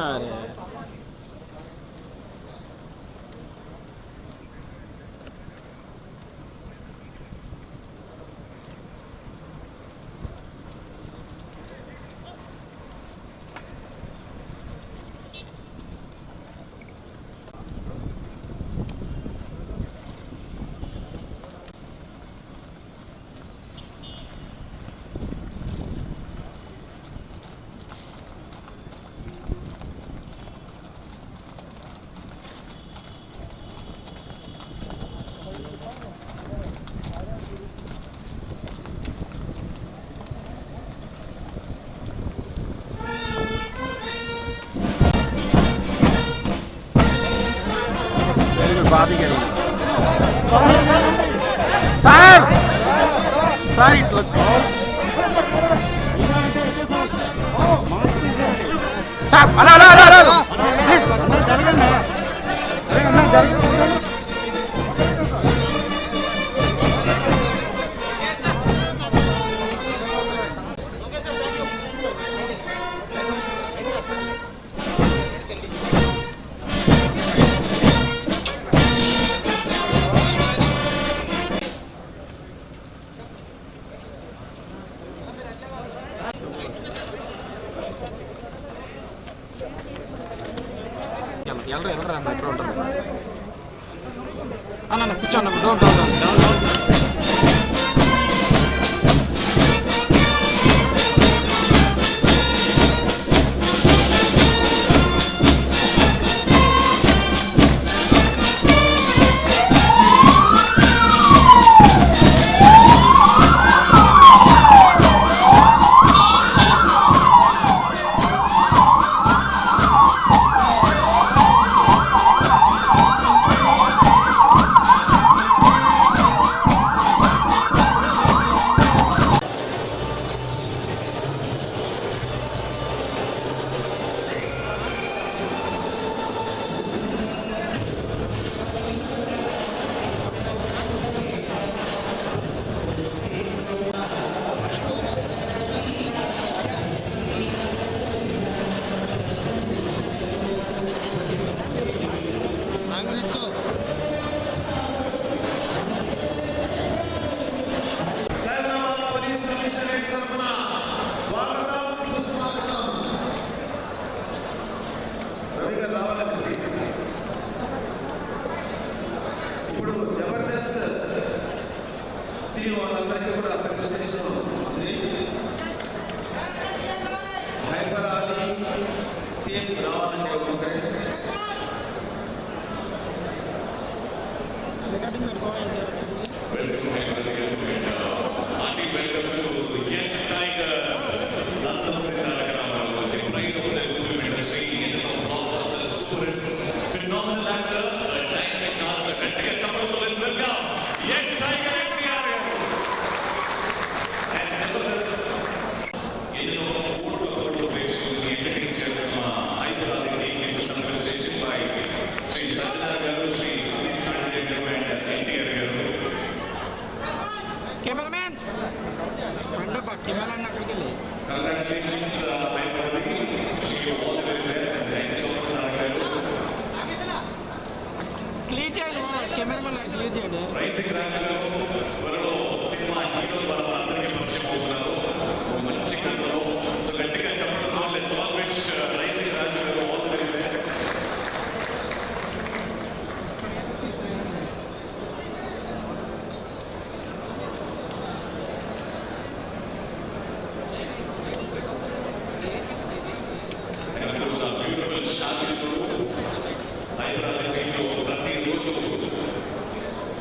अरे बात ही करेंगे सर सर इट्ला साहब अला अला अला अला प्लीज ಎಲ್ಲರೂ ಮೆಟ್ರೋ ఉంటుంది అన్న కూర్చోండి డౌన్ డౌన్ డౌన్ డౌన్ ఇప్పుడు జబర్దస్త్ టీం వాళ్ళందరికీ కూడా ఫెలిసిటేషన్ ఉంది. హైపర్ ఆది టీం రావాలంటే ఒక్కొక్కరే Congratulations, Hyderabadi. Wish you all the very best and thank you so much, Nagaru. Clear cheyandi, cameraman clear cheyandi. Rising Raj garu త్వరలో సినిమా హీరో ద్వారా అందరికీ పరిచయం అవుతున్నారు. ఒక మంచి కథలో సో గట్టిగా చెప్పడంతో let's all wish rising Raj గారు ఆల్ ది వెరీ బెస్ట్.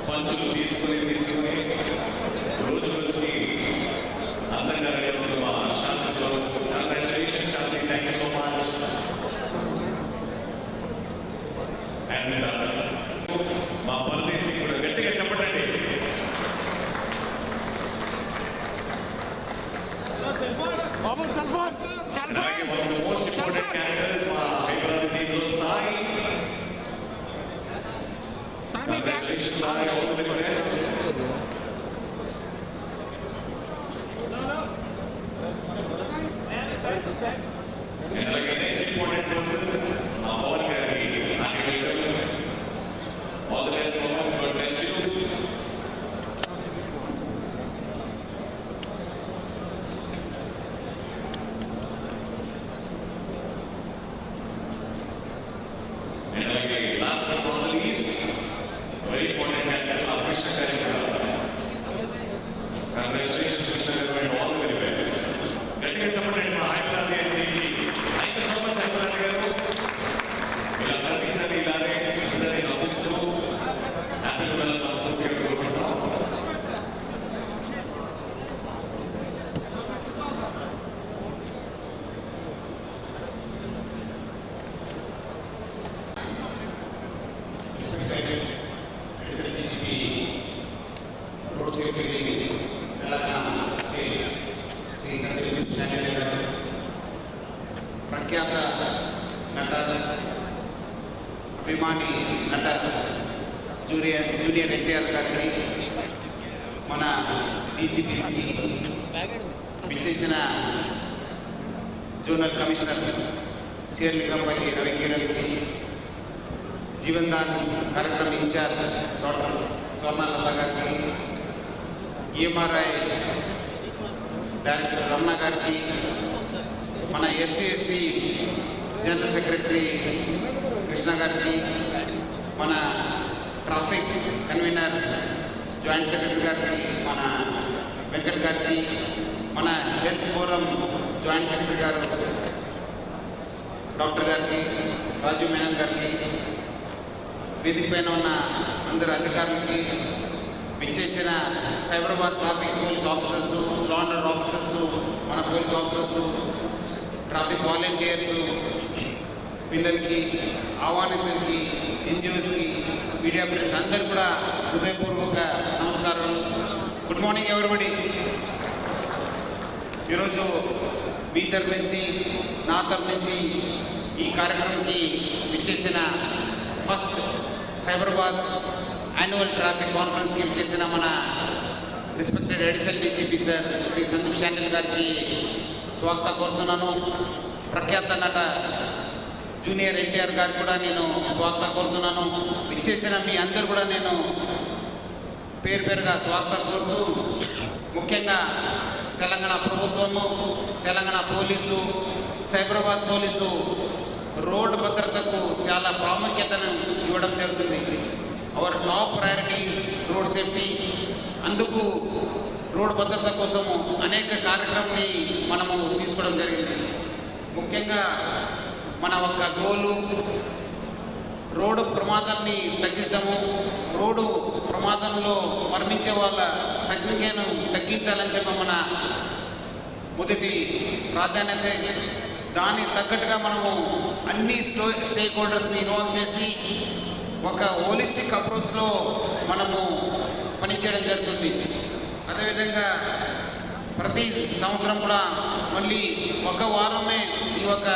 పంచులు తీసుకుని రోజు రోజుకి అందంగా రెడీ అవుతున్న మా Shanti Swaroop. Congratulation Shanti, thank you so much. And మా పరదేశీ కూడా గట్టిగా చెప్పండి. అలాగే one of the most important characters మా హైదరాబాద్ టీంలో Sai Congratulations, sir. All the very best. And like the next important person, Pawan Gargi, happy welcome. All the best, Pawan. God bless you. And like the last but not the least, very important character, Krishna Karika. Congratulations, Krishna Karika, and all the very best. Let me చెప్పండి మా హైదరాబాద్ గారికి. Thank you so much, Hyderabad గారు. మీరందరూ ఈసారి ఇలానే అందరినీ నవ్విస్తూ happy ఉండాలని మనస్ఫూర్తిగా కోరుకుంటున్నాం. Road safety Telangana state Shri Sandeep Shandil గారు, ప్రఖ్యాత నట అభిమాని నట జూనియర్ ఎన్టీఆర్ గారికి, మన డీసీపీసీకి విచ్చేసిన జోనల్ కమిషనర్ శేర్లింగంపల్లి రవికిరణ్కి, జీవన్దాన్ కార్యక్రమం ఇన్ఛార్జ్ డాక్టర్ స్వర్ణలత గారికి, ఈఎంఆర్ఐ డైరెక్టర్ రమణ గారికి, మన ఎస్సీ జనరల్ సెక్రటరీ కృష్ణ గారికి, మన ట్రాఫిక్ కన్వీనర్ జాయింట్ సెక్రటరీ గారికి, మన వెంకట్ గారికి, మన హెల్త్ ఫోరం జాయింట్ సెక్రటరీ గారు డాక్టర్ గారికి, రాజీవ్ మేనన్ గారికి, వేదిక పైన ఉన్న అందరు అధికారులకి, విచ్చేసిన Cyberabad traffic police officers, law and order officers, మన పోలీస్ ఆఫీసర్సు, ట్రాఫిక్ వాలంటీర్సు, పిల్లలకి, ఆహ్వానితులకి, ఎన్జిఓస్కి, మీడియా ఫ్రెండ్స్ అందరు కూడా హృదయపూర్వక నమస్కారాలు. Good morning everybody. ఈరోజు మీ తరఫు నుంచి, నా తరఫు నుంచి ఈ కార్యక్రమానికి విచ్చేసిన ఫస్ట్ సైబరాబాద్ యాన్యువల్ ట్రాఫిక్ కాన్ఫరెన్స్కి విచ్చేసిన మన respected additional DGP sir Shri Sandeep Shandil గారికి స్వాగతం కోరుతున్నాను. ప్రఖ్యాత నట జూనియర్ ఎన్టీఆర్ గారికి కూడా నేను స్వాగతం కోరుతున్నాను. విచ్చేసిన మీ అందరు కూడా నేను పేరు పేరుగా స్వాగతం కోరుతూ, ముఖ్యంగా తెలంగాణ ప్రభుత్వము, Telangana police, Cyberabad police road భద్రతకు చాలా ప్రాముఖ్యతను ఇవ్వడం జరుగుతుంది. Our top priority is road safety. అందుకు రోడ్డు భద్రత కోసము అనేక కార్యక్రమాన్ని మనము తీసుకోవడం జరిగింది. ముఖ్యంగా మన ఒక్క గోలు రోడ్డు ప్రమాదాన్ని తగ్గించడము, రోడ్డు ప్రమాదంలో మరణించే వాళ్ళ సంఖ్యను తగ్గించాలని చెప్పి మన మొదటి ప్రాధాన్యత. దానికి తగ్గట్టుగా మనము అన్ని స్టేక్ హోల్డర్స్ని ఇన్వాల్వ్ చేసి ఒక హోలిస్టిక్ అప్రోచ్లో మనము పనిచేయడం జరుగుతుంది. అదేవిధంగా ప్రతి సంవత్సరం కూడా మళ్ళీ ఒక వారమే ఈ ఒక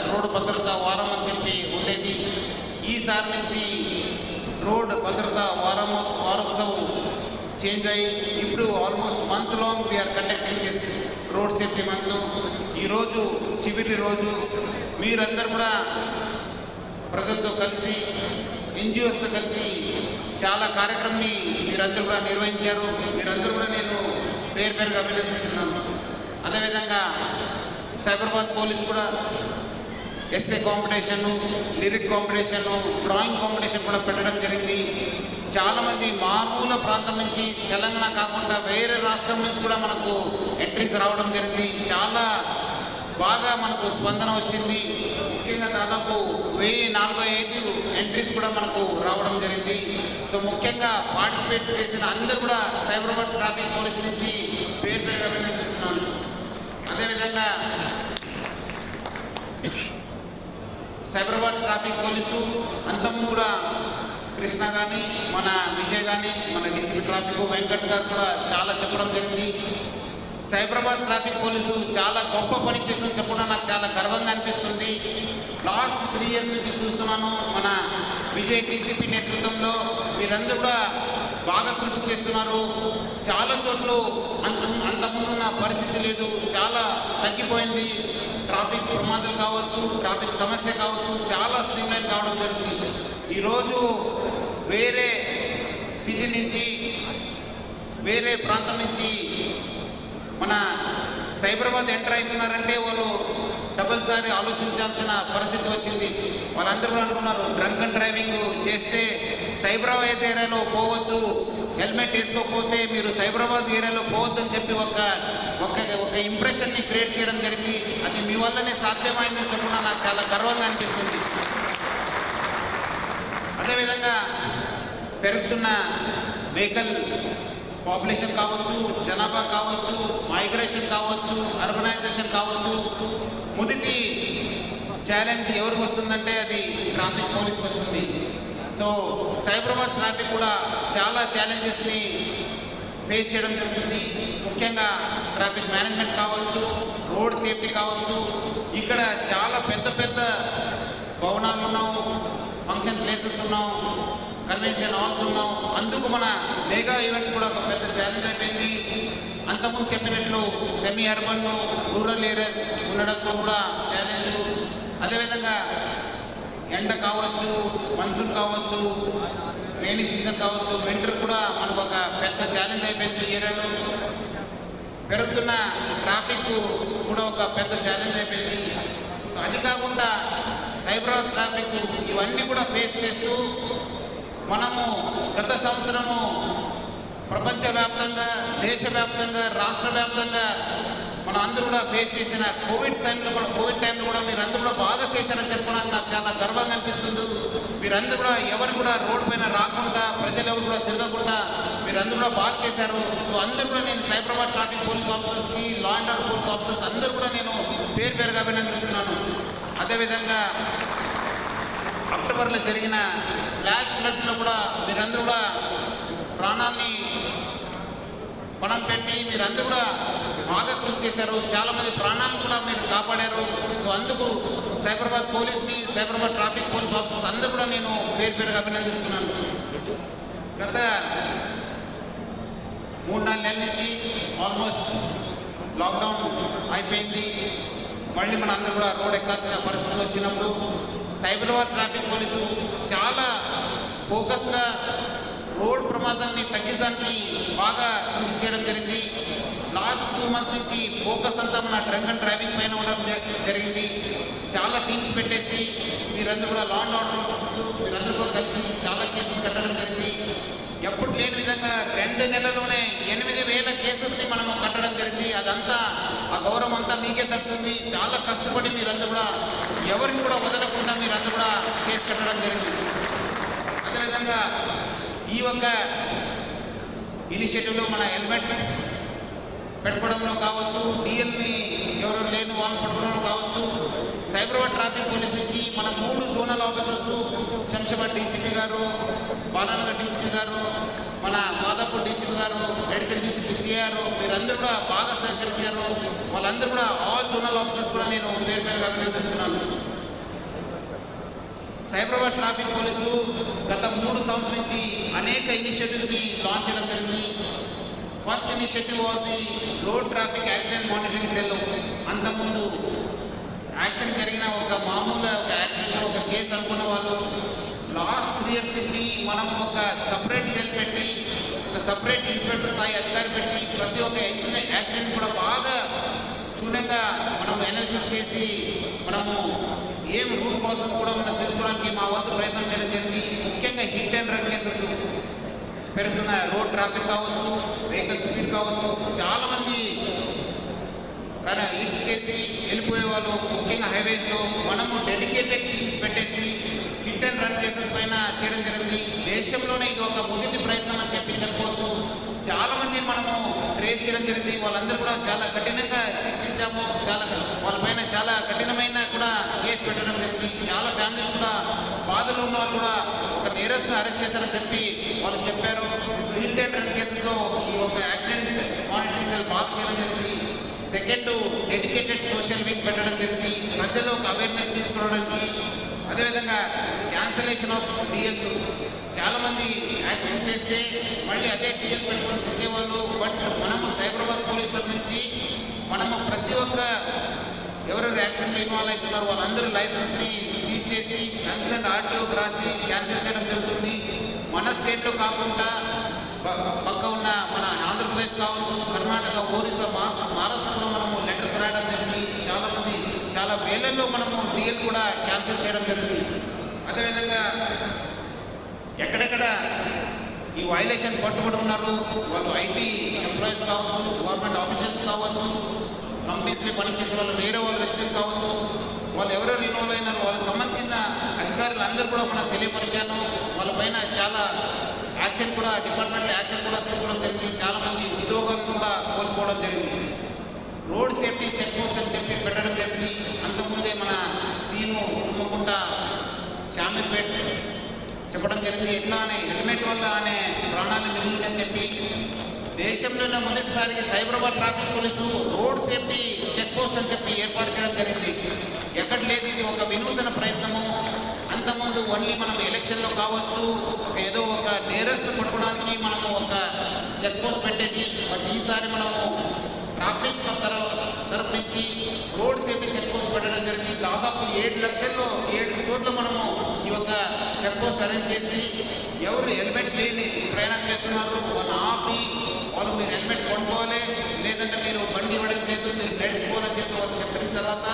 రోడ్డు భద్రత వారం అని చెప్పి ఉండేది. ఈసారి నుంచి రోడ్ భద్రత వారోత్సవం చేంజ్ అయ్యి ఇప్పుడు almost month long we are conducting this road safety month. ఈరోజు చివరి రోజు. మీరందరూ కూడా ప్రజలతో కలిసి, ఎన్జిఓస్తో కలిసి చాలా కార్యక్రమాన్ని మీరందరూ కూడా నిర్వహించారు. మీరందరూ కూడా నేను పేరు పేరుగా అభినందిస్తున్నాను. అదేవిధంగా సైబరాబాద్ పోలీస్ కూడా essay competition, lyric competition, drawing competition కూడా పెట్టడం జరిగింది. చాలామంది మారుమూల ప్రాంతం నుంచి, తెలంగాణ కాకుండా వేరే రాష్ట్రం నుంచి కూడా మనకు ఎంట్రీస్ రావడం జరిగింది. చాలా బాగా మనకు స్పందన వచ్చింది. ముఖ్యంగా దాదాపు 1045 ఎంట్రీస్ కూడా మనకు రావడం జరిగింది. సో ముఖ్యంగా పార్టిసిపేట్ చేసిన అందరూ కూడా సైబరాబాద్ ట్రాఫిక్ పోలీస్ నుంచి పేరు పేరుగా అభినందిస్తున్నాను. అదేవిధంగా సైబరాబాద్ ట్రాఫిక్ పోలీసు అంతకుముందు కూడా కృష్ణ కానీ, మన విజయ్ కానీ, మన డీసీపీ ట్రాఫిక్ వెంకట్ గారు కూడా చాలా చెప్పడం జరిగింది. సైబరాబాద్ ట్రాఫిక్ పోలీసు చాలా గొప్ప పని చేస్తుందని చెప్పడం నాకు చాలా గర్వంగా అనిపిస్తుంది. లాస్ట్ 3 years నుంచి చూస్తున్నాను. మన విజయ్ డీసీపీ నేతృత్వంలో మీరందరూ కూడా బాగా కృషి చేస్తున్నారు. చాలా చోట్ల అంతకుముందున్న పరిస్థితి లేదు, చాలా తగ్గిపోయింది. ట్రాఫిక్ ప్రమాదాలు కావచ్చు, ట్రాఫిక్ సమస్య కావచ్చు, చాలా స్ట్రీమ్లైన్ కావడం జరుగుతుంది. ఈరోజు వేరే సిటీ నుంచి, వేరే ప్రాంతం నుంచి మన సైబరాబాద్ ఎంటర్ అవుతున్నారంటే వాళ్ళు డబుల్సారి ఆలోచించాల్సిన పరిస్థితి వచ్చింది. వాళ్ళందరూ కూడా అనుకున్నారు డ్రంక్ అండ్ డ్రైవింగ్ చేస్తే సైబరాబాద్ ఏరియాలో పోవద్దు, హెల్మెట్ వేసుకోకపోతే మీరు సైబరాబాద్ ఏరియాలో పోవద్దని చెప్పి ఒక ఇంప్రెషన్ని క్రియేట్ చేయడం జరిగింది. అది మీ వల్లనే సాధ్యమైందని చెప్పిన నాకు చాలా గర్వంగా అనిపిస్తుంది. అదేవిధంగా పెరుగుతున్న వెహికల్ పాపులేషన్ కావచ్చు, జనాభా కావచ్చు, మైగ్రేషన్ కావచ్చు, అర్బనైజేషన్ కావచ్చు, మొదటి ఛాలెంజ్ ఎవరికి వస్తుందంటే అది ట్రాఫిక్ పోలీస్కి వస్తుంది. సో సైబరాబాద్ ట్రాఫిక్ కూడా చాలా ఛాలెంజెస్ని ఫేస్ చేయడం జరుగుతుంది. ముఖ్యంగా ట్రాఫిక్ మేనేజ్మెంట్ కావచ్చు, రోడ్ సేఫ్టీ కావచ్చు. ఇక్కడ చాలా పెద్ద పెద్ద భవనాలు ఉన్నాం, ఫంక్షన్ ప్లేసెస్ ఉన్నాం, కన్వెన్షన్ హాల్స్ ఉన్నాం. అందుకు మన మెగా ఈవెంట్స్ కూడా ఒక పెద్ద ఛాలెంజ్ అయిపోయింది. అంతకుముందు చెప్పినట్లు సెమీ అర్బన్, రూరల్ ఏరియాస్ ఉండడంతో కూడా ఛాలెంజ్. అదేవిధంగా ఎండ కావచ్చు, మన్సూన్ కావచ్చు, రైనీ సీజన్ కావచ్చు, వింటర్ కూడా మనకు ఒక పెద్ద ఛాలెంజ్ అయిపోయింది. ఈ ఏరియాలో పెరుగుతున్న ట్రాఫిక్ కూడా ఒక పెద్ద ఛాలెంజ్ అయిపోయింది. సో అది కాకుండా సైబరాబాద్ ట్రాఫిక్ ఇవన్నీ కూడా ఫేస్ చేస్తూ మనము గత సంవత్సరము ప్రపంచవ్యాప్తంగా, దేశవ్యాప్తంగా, రాష్ట్ర వ్యాప్తంగా మనం అందరూ కూడా ఫేస్ చేసిన కోవిడ్ టైంలో కూడా మీరు అందరూ కూడా బాగా చేశారని చెప్పడానికి నాకు చాలా గర్వంగా అనిపిస్తుంది. మీరందరూ కూడా ఎవరు కూడా రోడ్డు పైన రాకుండా, ప్రజలు ఎవరు కూడా తిరగకుండా మీరందరూ కూడా బాగా చేశారు. సో అందరూ కూడా నేను సైబరాబాద్ ట్రాఫిక్ పోలీస్ ఆఫీసర్స్కి, law and order police officers అందరూ కూడా నేను పేరుగా అభినందిస్తున్నాను. అదేవిధంగా అక్టోబర్లో జరిగిన ఫ్లాష్ ఫ్లడ్స్లో కూడా మీరందరూ కూడా ప్రాణాల్ని పణం పెట్టి మీరందరూ కూడా బాగా కృషి చేశారు. చాలామంది ప్రాణాలను కూడా మీరు కాపాడారు. సో అందుకు సైబరాబాద్ పోలీస్ని, సైబరాబాద్ ట్రాఫిక్ పోలీస్ ఆఫీసర్స్ అందరూ కూడా నేను పేరుగా అభినందిస్తున్నాను. గత 3-4 నెలల నుంచి ఆల్మోస్ట్ లాక్డౌన్ అయిపోయింది. మళ్ళీ మన అందరూ కూడా రోడ్ ఎక్కాల్సిన పరిస్థితి వచ్చినప్పుడు సైబరాబాద్ ట్రాఫిక్ పోలీసు చాలా ఫోకస్డ్గా రోడ్ ప్రమాదాలని తగ్గించడానికి బాగా కృషి చేయడం జరిగింది. లాస్ట్ 2 మంత్స్ నుంచి ఫోకస్ అంతా మన డ్రంక్ అండ్ డ్రైవింగ్ పైన ఉండడం జరిగింది. చాలా టీమ్స్ పెట్టేసి మీరందరూ కూడా లా అండ్ ఆర్డర్ ఆఫీసర్స్ మీరందరూ కూడా కలిసి చాలా కేసెస్ కట్టడం జరిగింది. ఎప్పుడు లేని విధంగా 2 నెలల్లోనే 8,000 కేసెస్ని మనం కట్టడం జరిగింది. అదంతా ఆ గౌరవం అంతా మీకే దక్కుతుంది. చాలా కష్టపడి మీరందరూ కూడా ఎవరిని కూడా వదలకుండా మీరందరూ కూడా కేసు కట్టడం జరిగింది. అదేవిధంగా ఈ ఒక్క ఇనిషియేటివ్లో మన హెల్మెట్ పెట్టుకోవడంలో కావచ్చు, డిఎల్ని ఎవరు లేని వాళ్ళని పట్టుకోవడంలో కావచ్చు, సైబరాబాద్ ట్రాఫిక్ పోలీస్ నుంచి మన 3 జోనల్ ఆఫీసర్స్, శంషాబాద్ డీసీపీ గారు, బాలానగర్ డీసీపీ గారు, మన మాదాపూర్ డీసీపీ గారు, ఎడిషనల్ డీసీపీ సిఆర్ మీరందరూ కూడా బాగా సహకరించారు. వాళ్ళందరూ కూడా ఆల్ జోనల్ ఆఫీసర్స్ కూడా నేను పేరుగా అభినందిస్తున్నాను. సైబరాబాద్ ట్రాఫిక్ పోలీసు గత 3 సంవత్సరాల నుంచి అనేక ఇనిషియేటివ్స్ని లాంచ్ చేయడం జరిగింది. First initiative was the road traffic accident monitoring cell. అంతకుముందు యాక్సిడెంట్ జరిగిన ఒక యాక్సిడెంట్లో ఒక కేసు అనుకున్న వాళ్ళు లాస్ట్ 3 years నుంచి మనం ఒక సపరేట్ సెల్ పెట్టి, ఒక సపరేట్ ఇన్స్పెక్టర్ స్థాయి అధికారి పెట్టి ప్రతి ఒక్క యాక్సిడెంట్ కూడా బాగా క్షుణ్ణంగా మనము అనాలిసిస్ చేసి మనము ఏం రూట్ కోసం కూడా మనం తెలుసుకోవడానికి మా వంతు ప్రయత్నం చేయడం జరిగింది. ముఖ్యంగా హిట్ అండ్ రన్ కేసెస్ పెరుగుతున్న రోడ్ ట్రాఫిక్ కావచ్చు, వెహికల్ స్పీడ్ కావచ్చు, చాలామంది హిట్ చేసి వెళ్ళిపోయే వాళ్ళు ముఖ్యంగా హైవేస్లో మనము డెడికేటెడ్ టీమ్స్ పెట్టేసి హిట్ అండ్ రన్ కేసెస్ పైన చేయడం జరిగింది. దేశంలోనే ఇది ఒక మొదటి ప్రయత్నం అని చెప్పి చెప్పుకోవచ్చు. చాలామందిని మనము ట్రేస్ చేయడం జరిగింది. వాళ్ళందరూ కూడా చాలా కఠినంగా శిక్షించాము. వాళ్ళపైన చాలా కఠినమైన కూడా కేసు పెట్టడం జరిగింది. చాలా ఫ్యామిలీస్ కూడా బాధలు ఉన్న వాళ్ళు కూడా ఒక నేరస్తుని అరెస్ట్ చేశారని చెప్పి వాళ్ళు చెప్పారు. సో హిట్ అండ్ రన్ కేసెస్లో ఈ ఒక యాక్సిడెంట్ మానిటరింగ్ సెల్ బాగా చేయడం జరిగింది. సెకండ్, డెడికేటెడ్ సోషల్ వింగ్ పెట్టడం జరిగింది ప్రజల్లో ఒక అవేర్నెస్ తీసుకోవడానికి. అదేవిధంగా క్యాన్సలేషన్ ఆఫ్ డిఎల్స్. చాలామంది యాక్సిడెంట్ చేస్తే మళ్ళీ అదే డిఎల్ పెట్టుకొని తిరిగేవాళ్ళు. బట్ మనము సైబరాబాద్ పోలీస్ తరఫు నుంచి మనము ప్రతి ఒక్క ఎవరెవరు యాక్సిడెంట్లో ఇన్వాల్వ్ అవుతున్నారు వాళ్ళందరూ లైసెన్స్ని సీజ్ చేసి కన్సర్న్ ఆర్టీఓకి రాసి క్యాన్సిల్ చేయడం జరుగుతుంది. మన స్టేట్లో కాకుండా పక్క ఉన్న మన ఆంధ్రప్రదేశ్ కావచ్చు, కర్ణాటక, ఒరిస్సా, మహారాష్ట్ర కూడా మనము లెటర్స్ రాయడం జరిగింది. చాలామంది చాలా వేలల్లో మనము డిఎల్ కూడా క్యాన్సిల్ చేయడం జరిగింది. అదేవిధంగా ఎక్కడెక్కడ ఈ వైలేషన్ పట్టుబడి ఉన్నారు వాళ్ళు ఐటీ ఎంప్లాయీస్ కావచ్చు, గవర్నమెంట్ ఆఫీషియల్స్ కావచ్చు, కంపెనీస్లో పనిచేసే వాళ్ళు వేరే వాళ్ళ వ్యక్తులు కావచ్చు, వాళ్ళు ఎవరెవరు ఇన్వాల్వ్ అయినారు వాళ్ళకి సంబంధించిన అధికారులు అందరూ కూడా మనం తెలియపరిచాను. వాళ్ళపైన చాలా యాక్షన్ కూడా డిపార్ట్మెంట్లో యాక్షన్ కూడా తీసుకోవడం జరిగింది. చాలామంది ఉద్యోగాలను కూడా కోల్పోవడం జరిగింది. రోడ్ సేఫ్టీ చెక్ పోస్ట్ అని చెప్పి పెట్టడం జరిగింది. అంతకుముందే మన సీను తుమ్మకుంట షామీర్పేట్ చెప్పడం జరిగింది. ఎట్లా అనే హెల్మెట్ వల్ల అనే ప్రాణాలు మిగిలిందని చెప్పి దేశంలోనే మొదటిసారిగా Cyberabad traffic police road safety check post అని చెప్పి ఏర్పాటు చేయడం జరిగింది. ఎక్కడ లేదు, ఇది ఒక వినూతన ప్రయత్నము. అంతకుముందు ఓన్లీ మనం ఎలక్షన్లో కావచ్చు ఏదో ఒక నేరస్తులు పట్టుకోవడానికి మనము ఒక చెక్ పోస్ట్ పెట్టేది. బట్ ఈసారి మనము ట్రాఫిక్ తరపు నుంచి రోడ్ సేఫ్టీ చెక్ పోస్ట్ పెట్టడం జరిగింది. దాదాపు 7 లక్షల్లో 7 స్టోర్లో మనము ఈ యొక్క చెక్ పోస్ట్ అరేంజ్ చేసి ఎవరు హెల్మెట్ లేని ప్రయాణం చేస్తున్నారు వాళ్ళు ఆపి వాళ్ళు మీరు హెల్మెట్ కొనుక్కోవాలి, లేదంటే మీరు బండి ఇవ్వడం లేదు, మీరు నడుచుకోవాలని చెప్పి వాళ్ళు చెప్పిన తర్వాత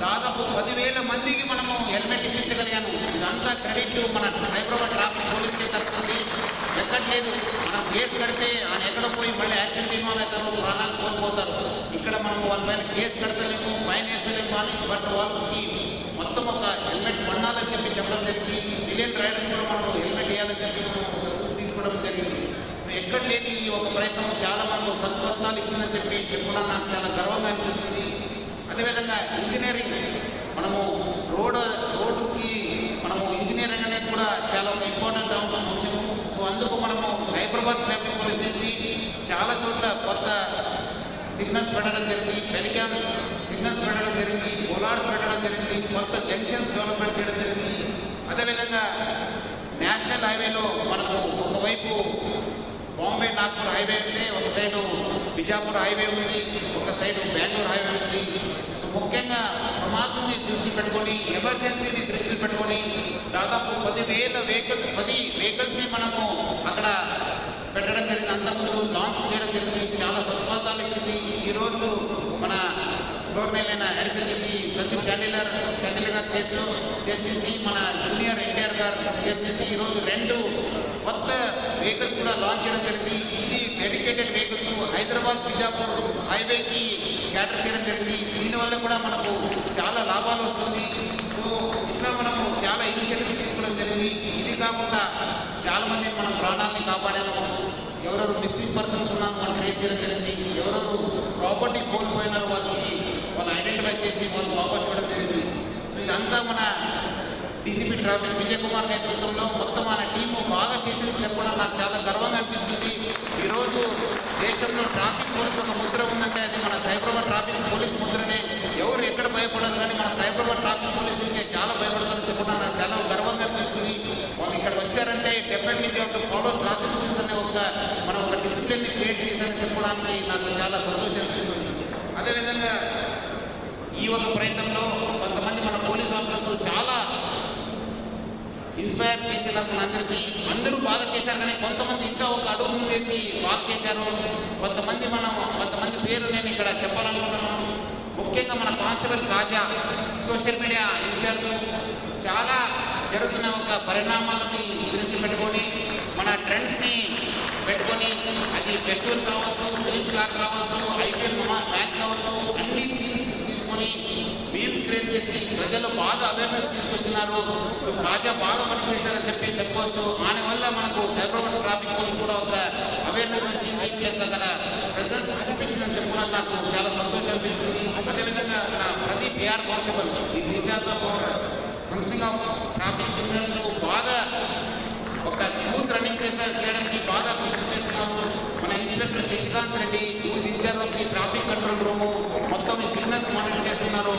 దాదాపు 10,000 మందికి మనము హెల్మెట్ ఇప్పించగలిగాను. ఇదంతా క్రెడిట్ మన సైబరాబాద్ ట్రాఫిక్ పోలీస్కే దక్కుతుంది. ఎక్కడ లేదు, మనం కేసు కడితే ఆయన ఎక్కడ పోయి మళ్ళీ యాక్సిడెంట్ ఇన్వాల్వ్ అవుతారు, ప్రాణాలు కోల్పోతారు. ఇక్కడ మనం వాళ్ళపైన కేసు కడతలేము, ఫైన్ వేస్తలేము కానీ బట్ వాళ్ళకి మొత్తం ఒక హెల్మెట్ కొనాలని చెప్పి చెప్పడం జరిగింది. మిలియన్ రైడర్స్ కూడా మనం హెల్మెట్ వేయాలని చెప్పి మనం తీసుకోవడం జరిగింది. సో ఎక్కడ లేని ఈ ఒక ప్రయత్నం చాలా మనకు సత్ఫలితాలు ఇచ్చిందని చెప్పి చెప్పడం నాకు చాలా గర్వంగా అనిపిస్తుంది. అదేవిధంగా ఇంజనీరింగ్ మనము రోడ్డుకి మనము ఇంజనీరింగ్ అనేది కూడా చాలా ఒక ఇంపార్టెంట్ అంశము. సో అందుకు మనము సైబరాబాద్ ట్రాఫిక్ పోలీస్ నుంచి చాలా చోట్ల కొత్త సిగ్నల్స్ పెట్టడం జరిగింది, పెలికాన్ సిగ్నల్స్ పెట్టడం జరిగింది, బోలార్డ్స్ పెట్టడం జరిగింది, కొత్త జంక్షన్స్ డెవలప్మెంట్ చేయడం జరిగింది. అదేవిధంగా నేషనల్ హైవేలో మనకు ఒకవైపు బాంబే నాగ్పూర్ హైవే ఉంటే ఒక సైడు బిజాపూర్ హైవే ఉంది, ఒక సైడు బెంగళూరు హైవే ఉంది. సో ముఖ్యంగా ప్రమాదాన్ని దృష్టిలో పెట్టుకొని ఎమర్జెన్సీని దృష్టిలో పెట్టుకొని దాదాపు 10,000 వెహికల్స్ని మనము అక్కడ పెట్టడం జరిగింది. అంతకుముందు లాంచ్ చేయడం జరిగింది, చాలా సత్ఫలితాలు ఇచ్చింది. ఈరోజు మన గవర్నర్ అయిన అడిషనల్ డీజీ సందీప్ షండిల్ గారి చేతి నుంచి మన జూనియర్ ఎన్టీఆర్ గారి చేతి నుంచి ఈరోజు 2 కొత్త వెహికల్స్ కూడా లాంచ్ చేయడం జరిగింది. ఇది డెడికేటెడ్ వెహికల్స్ హైదరాబాద్ బిజాపూర్ హైవేకి క్యాటర్ చేయడం జరిగింది. దీనివల్ల కూడా మనకు చాలా లాభాలు వస్తుంది. సో ఇట్లా మనము చాలా ఇనిషియేటివ్ తీసుకోవడం జరిగింది. ఇది కాకుండా చాలామందిని మనం ప్రాణాలని కాపాడాను. ఎవరెవరు మిస్సింగ్ పర్సన్స్ ఉన్నారో మనం ట్రేస్ చేయడం జరిగింది. ఎవరెవరు ప్రాపర్టీ కోల్పోయినారో వాళ్ళు ఐడెంటిఫై చేసి వాళ్ళు వాపస్ ఇవ్వడం జరిగింది. సో ఇదంతా మన డీసీపీ ట్రాఫిక్ విజయ్ కుమార్ నేతృత్వంలో మొత్తం మన టీము బాగా చేసింది చెప్పడం నాకు చాలా గర్వంగా అనిపిస్తుంది. ఈరోజు దేశంలో ట్రాఫిక్ పోలీస్ ఒక ముద్ర ఉందంటే అది మన సైబరాబాద్ ట్రాఫిక్ పోలీస్ ముద్రనే. ఎవరు ఎక్కడ భయపడరు కానీ మన సైబరాబాద్ ట్రాఫిక్ పోలీస్ నుంచే చాలా భయపడతారని చెప్పడం నాకు చాలా గర్వంగా అనిపిస్తుంది. వాళ్ళు ఇక్కడ వచ్చారంటే definitely they have to follow traffic rules అనే మనం ఒక డిసిప్లిన్ని క్రియేట్ చేశారని చెప్పడానికి నాకు చాలా సంతోషం అనిపిస్తుంది. అదేవిధంగా ఈ ఒక ప్రయత్నంలో కొంతమంది మన పోలీస్ ఆఫీసర్స్ చాలా ఇన్స్పైర్ చేసేలాగా అందరూ బాగా చేశారు. కానీ కొంతమంది ఇంకా ఒక అడుగు ముందేసి బాగా చేశారు. కొంతమంది పేరు నేను ఇక్కడ చెప్పాలనుకుంటున్నాను. ముఖ్యంగా మన కానిస్టేబుల్ కాజా సోషల్ మీడియా ఇన్ఛార్జ్ చాలా జరుగుతున్న ఒక పరిణామాలని దృష్టిలో పెట్టుకొని మన ట్రెండ్స్ని పెట్టుకొని అది ఫెస్టివల్ కావచ్చు, ఫిలిం స్టార్ కావచ్చు, ఐపీఎల్ మ్యాచ్ కావచ్చు, అన్ని థీమ్స్ తీసుకొని మీమ్స్ క్రియేట్ చేసి ప్రజల్లో బాగా అవేర్నెస్ తీసుకొచ్చినారు. సో కాజా బాగా పనిచేశారని చెప్పుకోవచ్చు. దానివల్ల మనకు సైబరాబాద్ ట్రాఫిక్ పోలీస్ కూడా ఒక అవేర్నెస్ వచ్చింది, ప్లస్ అక్కడ ప్రెసెన్స్ చూపించిందని చెప్పుకోవడానికి నాకు చాలా సంతోషం అనిపిస్తుంది. అదేవిధంగా మన Pradeep AR constable is incharge of our functioning of traffic signals బాగా ఒక స్మూత్ రన్నింగ్ చేయడానికి బాగా కృషి చేస్తున్నారు. మన inspector Shashikant Reddy who's incharge of the traffic control room మొత్తం ఈ సిగ్నల్స్ మానిటర్ చేస్తున్నారు.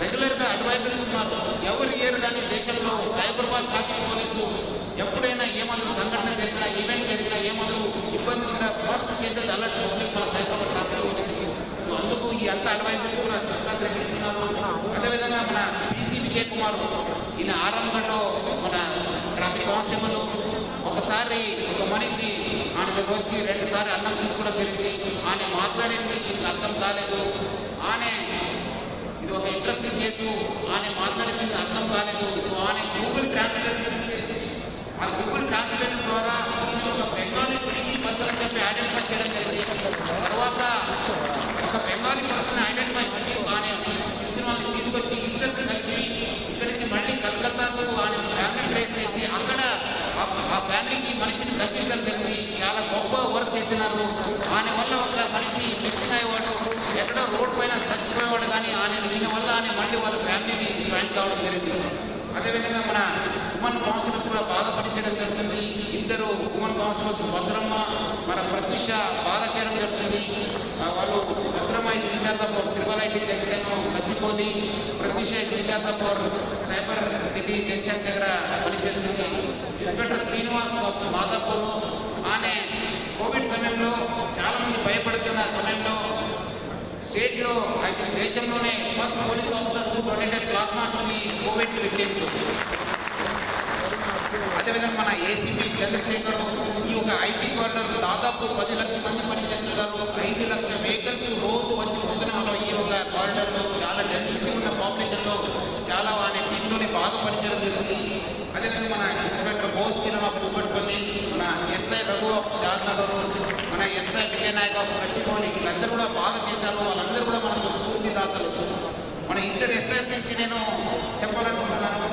రెగ్యులర్గా అడ్వైజర్ అడ్వైజరీ ఇస్తున్నారు. ఎవరి ఇయర్ కానీ దేశంలో సైబరాబాద్ ట్రాఫిక్ పోలీసు ఎప్పుడైనా ఏ మొదలు సంఘటన జరిగినా, ఈవెంట్ జరిగినా, ఏ మొదలు ఇబ్బంది ఉన్నా ఫస్ట్ చేసేది అలర్ట్ పబ్లిక్ మన సైబరాబాద్ ట్రాఫిక్ పోలీసుకు. సో అందుకు ఈ అంత అడ్వైజరీస్ కూడా శశికాంత్ రెడ్డి ఇస్తున్నారు. అదేవిధంగా మన బీసీ విజయ్ కుమార్, ఈయన ఆరంభంలో మన ట్రాఫిక్ కానిస్టేబుల్. ఒకసారి ఒక మనిషి ఆయన దగ్గర వచ్చి 2 సార్లు అన్నం తీసుకోవడం జరిగింది. ఆయన మాట్లాడింది ఈయనకు అర్థం కాలేదు. ఆయన ఇది ఒక ఇంట్రెస్టింగ్ కేసు, ఆయన మాట్లాడింది ఈయనకు అర్థం కాలేదు. సో ఆయన గూగుల్ ట్రాన్స్లేట్ యూజ్ చేసి ఆ గూగుల్ ట్రాన్స్లేట్ ద్వారా ఈయన ఒక బెంగాలీ స్పీకింగ్ పర్సన్ అని చెప్పి ఐడెంటిఫై చేయడం జరిగింది. తర్వాత ఒక బెంగాలీ పర్సన్ ఐడెంటిఫై ఆయన తెలిసిన వాళ్ళని తీసుకొచ్చి ఇద్దరిని కలిపి ఇక్కడి నుంచి మళ్ళీ కలకత్తాకు ఆయన ఫ్యామిలీ ట్రేస్ చేసి అక్కడ ఆ ఫ్యామిలీకి మనిషిని కల్పించడం జరిగింది. చాలా గొప్ప వర్క్ చేసినారు. ఆయన వల్ల ఒక మనిషి మిస్సింగ్ అయ్యేవాడు, ఎక్కడో రోడ్ పైన చచ్చిపోయేవాడు, కానీ ఈయన వల్ల ఆయన మళ్ళీ వాళ్ళ ఫ్యామిలీని జాయిన్ కావడం జరిగింది. అదేవిధంగా మన ఉమెన్ కానిస్టేబుల్స్ కూడా బాగా పనిచేయడం జరుగుతుంది. 2 ఉమెన్ కానిస్టేబుల్స్ భద్రమ్మ, మన ప్రత్యూష బాగా చేయడం జరుగుతుంది. వాళ్ళు Bhadramma is incharge of triple IT junction Gachibowli, Pratyusha is incharge of Cyber City junction దగ్గర పనిచేస్తుంది. ఇన్స్పెక్టర్ శ్రీనివాస్ ఆఫ్ మాదాపూర్, ఆమె కోవిడ్ సమయంలో చాలామంది భయపడుతున్న సమయంలో స్టేట్లో ఐ థింక్ దేశంలోనే first police officer who donated plasma to the Covid victims. అదేవిధంగా మన ఏసీపీ చంద్రశేఖర్, ఈ ఒక ఐటీ కారిడార్ దాదాపు 10 లక్షల మంది పనిచేస్తున్నారు. 5 లక్షల వెహికల్స్ రోజు వచ్చి పోతూనే ఉంటాం. ఈ ఒక కారిడార్లో చాలా డెన్సిటీ ఉన్న పాపులేషన్లో చాలా అనే టీంతోనే బాగా పనిచేయడం జరిగింది. అదేవిధంగా మన ఇన్స్పెక్టర్ బోస్ కిరణ్ ఆఫ్ కూకట్పల్లి, మన ఎస్ఐ రఘు ఆఫ్ షాద్నగర్, మన ఎస్ఐ విజయ్ నాయక్ ఆఫ్ గచ్చిపోలి, వీళ్ళందరూ కూడా బాగా చేశారు. వాళ్ళందరూ కూడా మనకు స్ఫూర్తిదాతలు. మన 2 ఎస్ఐస్ నుంచి నేను చెప్పాలనుకుంటున్నాను.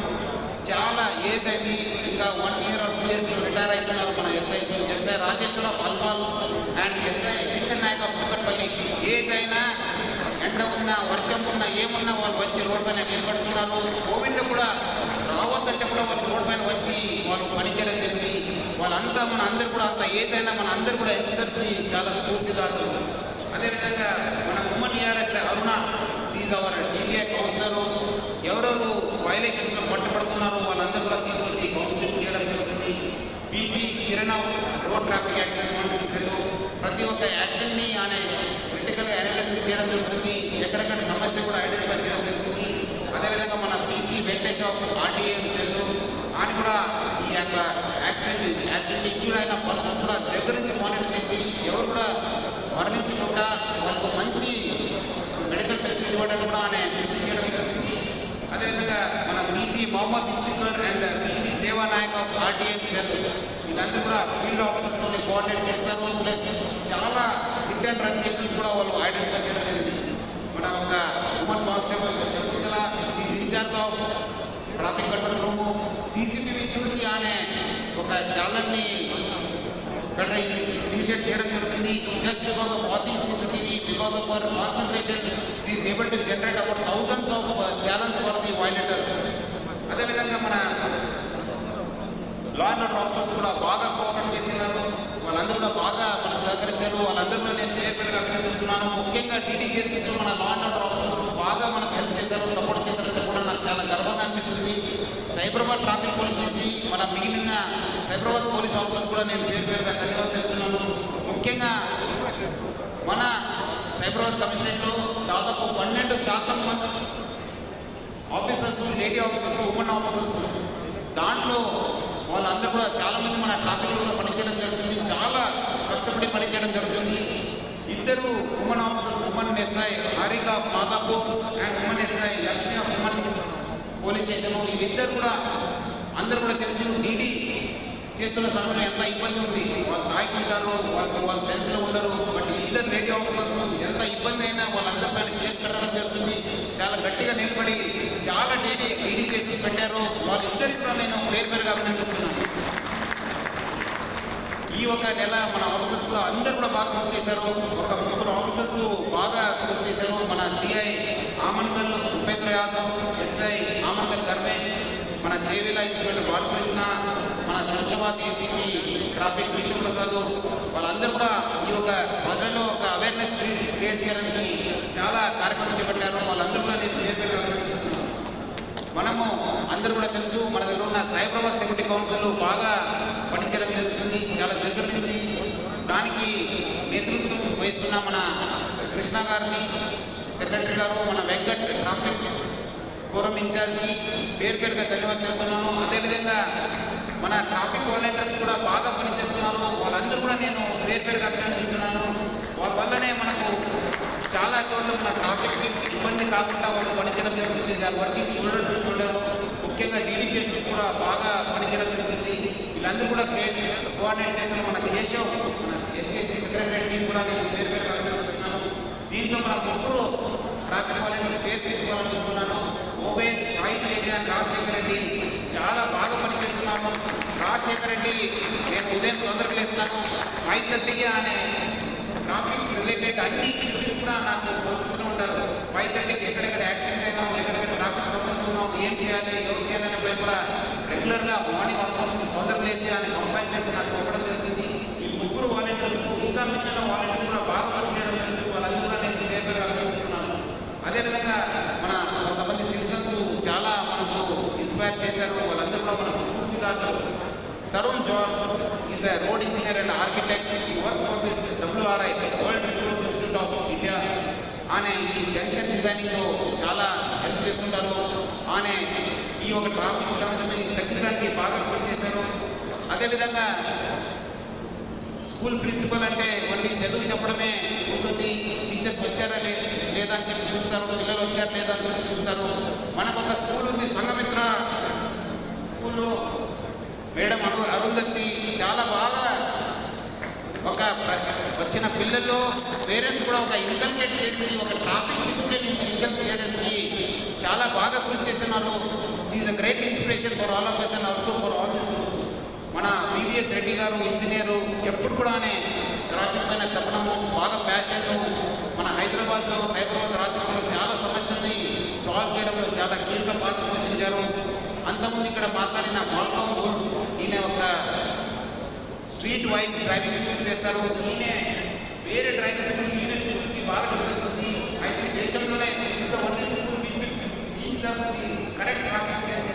చాలా ఏజ్ అయింది, ఇంకా 1 year or 2 years రిటైర్ అవుతున్నారు మన ఎస్ఐస్. ఎస్ఐ రాజేశ్వర్ ఆఫ్ అల్పాల్ and SI Kishan Nayak of Kukatpally. Age అయినా, ఎండ ఉన్నా, వర్షం ఉన్నా, ఏమున్నా వాళ్ళు వచ్చి రోడ్ పైన నిలబడుతున్నారు. కోవిడ్లో కూడా రావద్దంటే కూడా వాళ్ళు రోడ్ పైన వచ్చి వాళ్ళు పనిచేయడం జరిగింది. వాళ్ళంతా మన అందరు కూడా అంత ఏజ్ అయినా మన అందరు కూడా యంగ్స్టర్స్కి చాలా స్ఫూర్తిదాతలు. అదేవిధంగా మన ఉమెన్ ఈఆర్ఎస్ అరుణ, సీజ్ అవర్ టీటీఐ కౌన్సిలరు. ఎవరెవరు వైలేషన్స్లో పట్టుబడుతున్నారో వాళ్ళందరూ కూడా తీసుకొచ్చి కౌన్సిలింగ్ చేయడం జరుగుతుంది. BC Kiran of road traffic accident, ప్రతి ఒక్క యాక్సిడెంట్ని ఆయన క్రిటికల్గా అనాలిసిస్ చేయడం జరుగుతుంది. ఎక్కడెక్కడ సమస్య కూడా ఐడెంటిఫై చేయడం జరుగుతుంది. అదేవిధంగా మన BC Venkatesh of RTM cell, ఆయన కూడా ఈ యొక్క యాక్సిడెంట్ ఇంజూర్ అయిన పర్సన్స్ కూడా దగ్గర నుంచి మానిటర్ చేసి ఎవరు కూడా మరణించకుండా వాళ్ళకు మంచి మెడికల్ ఫెసిలిటీ ఇవ్వడానికి కూడా ఆయన కృషి చేయడం జరుగుతుంది. అదేవిధంగా మన PC Mohammed Iftikhar and PC Seva Nayak of RTM cell, వీళ్ళందరూ కూడా ఫీల్డ్ ఆఫీసర్స్తో కోఆర్డినేట్ చేస్తారు. ప్లస్ చాలా హిట్ అండ్ రన్ కేసెస్ కూడా వాళ్ళు ఐడెంటిఫై చేయడం జరిగింది. మన ఒక women constable Shakuntala, she's incharge of traffic control room, CCTV చూసి ఆమె ఒక ఛాలెంజ్ని ఇనిషియేట్ చేయడం జరుగుతుంది. Just because of watching CCTV, because of our concentration, she is able to generate about thousands of challenge for the violators. అదేవిధంగా మన law and order officers కూడా బాగా కోఆపరేట్ చేసినారు. వాళ్ళందరూ కూడా బాగా మనకు సహకరించారు. వాళ్ళందరూ కూడా నేను పేరుగా అభినందిస్తున్నాను. ముఖ్యంగా టీడీ కేసెస్లో మన లా అండ్ ఆర్డర్ ఆఫీసర్స్ బాగా మనకు హెల్ప్ చేశారు, సపోర్ట్ చేశారని చెప్పడం నాకు చాలా గర్వంగా అనిపిస్తుంది. సైబరాబాద్ ట్రాఫిక్ పోలీస్ నుంచి మన మిగిలిన సైబరాబాద్ పోలీస్ ఆఫీసర్స్ కూడా నేను పేరుగా ధన్యవాదాలు తెలుపుతున్నాను. ముఖ్యంగా మన సైబరాబాద్ కమిషనరేట్లో దాదాపు 12% మంది officers, lady officers, women officers, దాంట్లో వాళ్ళందరూ కూడా చాలామంది మన ట్రాఫిక్లో కూడా పనిచేయడం జరుగుతుంది. చాలా కష్టపడి పనిచేయడం జరుగుతుంది. 2 women officers, women SI Harika of Madhapur and women SI Lakshmi of women police station, వీళ్ళిద్దరు కూడా అందరూ కూడా తెలిసి డీడీ చేస్తున్న సమయంలో ఎంత ఇబ్బంది ఉంది. వాళ్ళు తాగుతుంటారు, వాళ్ళ సెన్స్లో ఉండరు. బట్ 2 లేడీ ఆఫీసర్స్ ఎంత ఇబ్బంది అయినా వాళ్ళందరిపైన కేసు పెట్టడం జరుగుతుంది. చాలా గట్టిగా నిలబడి చాలా డీడీ కేసెస్ పెట్టారు. వాళ్ళిద్దరికి కూడా నేను పేరుగా అభినందిస్తున్నాను. ఈ ఒక నెల మన ఆఫీసర్స్ కూడా అందరూ కూడా బాగా కృషి చేశారు. ఒక 3 ఆఫీసర్స్ బాగా కృషి చేశారు. మన సిఐ ఆమన్గల్ ఉపేంద్ర యాదవ్, ఎస్ఐ ఆమన్గల్ ధర్మేష్, మన జేవిలా ఇన్స్పెక్టర్ బాలకృష్ణ, మన శంషాబాద్ ఏసీపీ ట్రాఫిక్ విశ్వప్రసాద్, వాళ్ళందరూ కూడా ఈ ఒక ప్రజల్లో ఒక అవేర్నెస్ క్రియేట్ చేయడానికి చాలా కార్యక్రమం చేపట్టారు. వాళ్ళందరూ కూడా నేను పేరుగా అభినందిస్తున్నాను. మనము అందరూ కూడా తెలుసు, మన దగ్గర ఉన్న సైబరాబాద్ సెక్యూరిటీ కౌన్సిల్ బాగా పనిచేయడం జరుగుతుంది చాలా దగ్గర నుంచి. దానికి నేతృత్వం వహిస్తున్న మన కృష్ణ గారిని, సెక్రటరీ గారు, మన వెంకట్ ట్రాఫిక్ ఫోరం ఇన్ఛార్జ్కి పేరుగా ధన్యవాదాలు తెలుపుతున్నాను. అదేవిధంగా మన ట్రాఫిక్ వాలంటీర్స్ కూడా బాగా పనిచేస్తున్నారు. వాళ్ళందరూ కూడా నేను పేరుగా అభినందిస్తున్నాను. వాళ్ళ వల్లనే మనకు చాలా చోట్ల మన ట్రాఫిక్కి ఇబ్బంది కాకుండా వాళ్ళు పనిచేయడం జరుగుతుంది. దాని వర్కింగ్ షోల్డర్ టు షోల్డర్, ముఖ్యంగా డీడీకేసీ కూడా బాగా పనిచేయడం జరుగుతుంది. వీళ్ళందరూ కూడా కోఆర్డినేట్ చేస్తున్న మన కేశవ్, మన ఎస్ఎస్సి సెక్రటరీ టీం కూడా నేను పేరుగా అభినందిస్తున్నాను. దీంట్లో మన ముగ్గురు ట్రాఫిక్ వాలంటీర్స్ పేరు తీసుకోవాలనుకుంటున్నాను. ఓబేద్, సాయి తేజ, రాజశేఖర్ రెడ్డి చాలా బాగా పనిచేస్తున్నాము. రాజశేఖర్ రెడ్డి నేను ఉదయం తొందరగా లేస్తాను, 5:30కి అనే ట్రాఫిక్ రిలేటెడ్ అన్ని క్లిప్స్ కూడా నాకు పంపిస్తూనే ఉంటారు. 5:30కి ఎక్కడెక్కడ యాక్సిడెంట్ అయినాం, ఎక్కడెక్కడ ట్రాఫిక్ సమస్య ఉన్నాం, ఏం చేయాలి, ఎవరు చేయాలనే పైన కూడా రెగ్యులర్గా మార్నింగ్ ఆల్మోస్ట్ తొందరగా లేసి ఆయన కంపైల్ చేసి నాకు పంపడం జరుగుతుంది. ఈ ముగ్గురు వాలంటీర్స్ ఇంకా మిగిలిన వాలంటీర్స్ కూడా బాగా పనిచేయడం జరుగుతుంది. వాళ్ళందరూ కూడా నేను పేరుగా అభినందిస్తున్నాను. అదేవిధంగా మన కొంతమంది సిటిజన్స్ చాలా మనకు ఇన్స్పైర్ చేశారు. వాళ్ళందరూ కూడా మనకు స్ఫూర్తిదాతలు. Tarun George is a road engineer and architect. He works for this WRI, World Resource Institute of India. ఆయన ఈ జంక్షన్ డిజైనింగ్లో చాలా హెల్ప్ చేస్తుంటారు. ఆయన ఈ ఒక ట్రాఫిక్ సమస్యని తగ్గించడానికి బాగా కృషి చేశారు. అదేవిధంగా స్కూల్ ప్రిన్సిపల్ అంటే ఓన్లీ చదువు చెప్పడమే ఉంటుంది. టీచర్స్ వచ్చారా లేదా అని చెప్పి చూస్తారు, పిల్లలు వచ్చారా లేదా అని చెప్పి చూస్తారు. మనకు ఒక స్కూల్ ఉంది, సంఘమిత్ర స్కూల్లో మేడం అరుంధతి చాలా బాగా ఒక వచ్చిన పిల్లల్లో పేరెంట్స్ కూడా ఒక ఇన్కల్కేట్ చేసి ఒక ట్రాఫిక్ డిసిప్లిన్ ఇన్కల్కేట్ చేయడానికి చాలా బాగా కృషి చేస్తున్నారు. She's a great inspiration for all of us and also for all the schools. మన వివిఎస్ రెడ్డి గారు ఇంజనీరు, ఎప్పుడు కూడా ట్రాఫిక్ పైన తప్పడము, బాగా ప్యాషన్. మన హైదరాబాద్లో సైబరాబాద్ రాజ్యంలో చాలా సమస్యల్ని సాల్వ్ చేయడంలో చాలా కీలక పాత్ర పోషించారు. అంతకుముందు ఇక్కడ మాట్లాడిన మాల్కమ్ వుల్ఫ్, ఈయన ఒక స్ట్రీట్ వైజ్ డ్రైవింగ్ స్కూల్ చేస్తారు. ఈయన వేరే డ్రైవింగ్ స్కూల్ ఈయన స్కూల్కి బాగా డిఫరెన్స్ ఉంది. అయితే దేశంలోనే this is the only school which will teach us the correct traffic sense.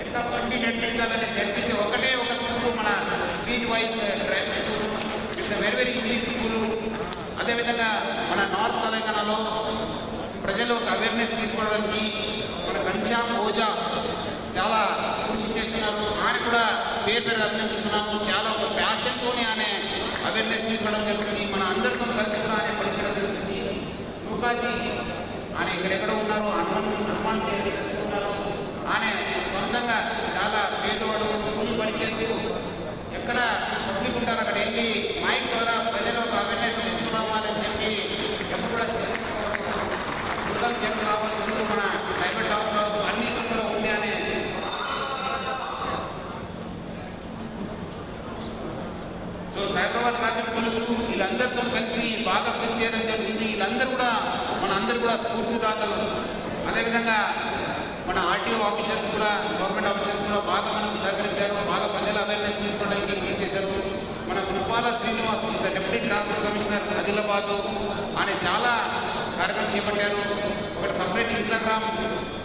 ఎట్లా బండి నడిపించాలని నడిపించే ఒకటే ఒక స్కూలు మన street wise driving school. It's a very unique school. అదేవిధంగా మన నార్త్ తెలంగాణలో ప్రజలు ఒక అవేర్నెస్ తీసుకోవడానికి మన ఘన్శ్యామ్ ఓజా చాలా కృషి చేస్తున్నారు. ఆయన కూడా పేరు అభినందిస్తున్నాము. చాలా ఒక ప్యాషన్తోనే ఆయన అవేర్నెస్ తీసుకోవడం జరుగుతుంది. మన అందరితో కలిసి కూడా ఆయన పనిచేయడం జరుగుతుంది. లూకాజీ ఆయన ఎక్కడెక్కడ ఉన్నారు, హనుమాన్ ఉన్నారు. ఆయన సొంతంగా చాలా పేదవాడు, కూలి పని చేస్తూ ఎక్కడ పబ్లిక్ ఉంటారు అక్కడ వెళ్ళి మైక్ ద్వారా ప్రజలు ఒక అవేర్నెస్ తీసుకురావాలని చెప్పి ఎప్పుడు కూడా దుర్గం చెరువు కావచ్చు, మన సైబర్ టౌన్ కావచ్చు, అన్ని చోట్ల ఉండి అనే సో సైబరాబాద్ ట్రాఫిక్ పోలీసు వీళ్ళందరితో కలిసి బాగా కృషి చేయడం జరుగుతుంది. వీళ్ళందరూ కూడా మన అందరూ కూడా స్ఫూర్తిదాతలు. అదేవిధంగా మన ఆర్టీఓ ఆఫీసర్స్ కూడా, గవర్నమెంట్ ఆఫీసర్స్ కూడా బాగా మనకు సహకరించారు. బాగా ప్రజల అవేర్నెస్ తీసుకోవడానికి కృషి చేశారు. మన Kuppala Srinivas is deputy transport commissioner Adilabad. ఆయన చాలా కార్యక్రమం చేపట్టారు. ఒకటి సపరేట్ ఇన్స్టాగ్రామ్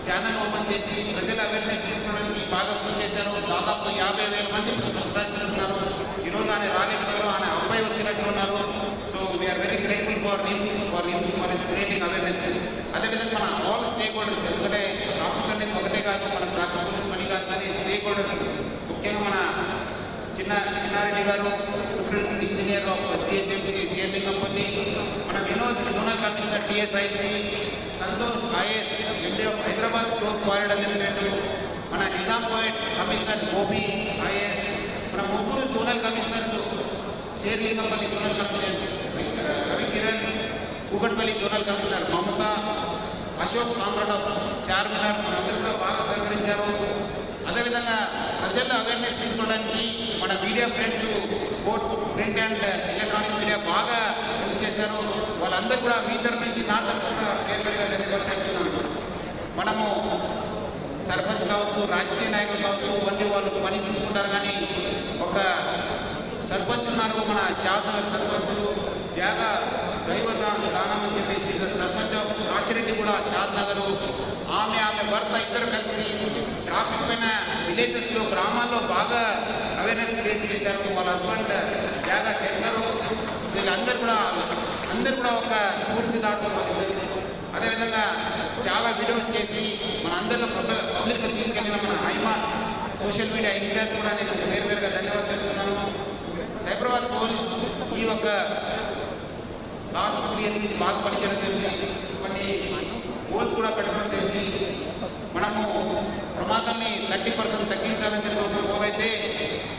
ఛానల్ ఓపెన్ చేసి ప్రజల అవేర్నెస్ తీసుకోవడానికి బాగా కృషి చేశారు. దాదాపు 50,000 మంది సబ్స్క్రైబ్ చేస్తున్నారు. ఈరోజు ఆయన రాలేకపోయారు, ఆయన అబ్బాయి వచ్చినట్లు ఉన్నారు. So we are very grateful for his creating awareness. అదేవిధంగా మన ఆల్ స్టేక్ హోల్డర్స్, ఎందుకంటే ట్రాఫిక్ అనేది ఒకటే కాదు, మన ట్రాఫిక్ పోలీస్ పని కాదు, కానీ స్టేక్ హోల్డర్స్ ముఖ్యంగా మన చిన్నారెడ్డి గారు, superintendent engineer of GHMC Serilingampally, మన Vinod zonal commissioner TSIC, Santosh IAS MD of Hyderabad growth corridor limited, మన నిజాంపేట్ కమిషనర్ గోపి IAS, మన ముగ్గురు zonal commissioners, Serilingampally zonal commissioner Ravikiran, Kukatpally zonal commissioner Mamata, Ashok Samrat of Charminar, మనందరూ కూడా బాగా సహకరించారు. అదేవిధంగా ప్రజల్లో అవేర్నెస్ తీసుకోవడానికి మన media friends, both print and electronic media బాగా హెల్ప్ చేశారు. వాళ్ళందరూ కూడా మీ తరఫు నుంచి నా తరఫున పేరుగా ధన్యవాదాలు తెలుపుతున్నాను. మనము సర్పంచ్ కావచ్చు, రాజకీయ నాయకులు కావచ్చు, వంటి వాళ్ళు పని చూసుకుంటారు. కానీ ఒక సర్పంచ్ ఉన్నారు, మన షాద్నగర్ సర్పంచ్ దైవ దానం అని చెప్పేసి సర్పంచ్ ఆఫ్ కాశిరెడ్డి కూడా షాద్నగరు. ఆమె భర్త ఇద్దరు కలిసి ట్రాఫిక్ పైన విలేజెస్లో గ్రామాల్లో బాగా అవేర్నెస్ క్రియేట్ చేశారు. వాళ్ళ హస్బెండ్ జాగా శంకరు, వీళ్ళందరూ కూడా ఒక స్ఫూర్తిదాతలు వాళ్ళిద్దరు. అదేవిధంగా చాలా వీడియోస్ చేసి మన అందరిలో పబ్లిక్లో తీసుకెళ్ళిన మన హైమా సోషల్ మీడియా ఇన్ఛార్జ్ కూడా నేను వేరుగా ధన్యవాదాలు తెలుపుతున్నాను. సైబరాబాద్ పోలీస్ ఈ ఒక లాస్ట్ 3 years నుంచి బాగా పనిచేయడం జరిగింది. కొన్ని గోల్స్ కూడా పెట్టడం జరిగింది. మనము ప్రమాదాన్ని 30% తగ్గించాలని చెప్పి ఒక గోల్ అయితే,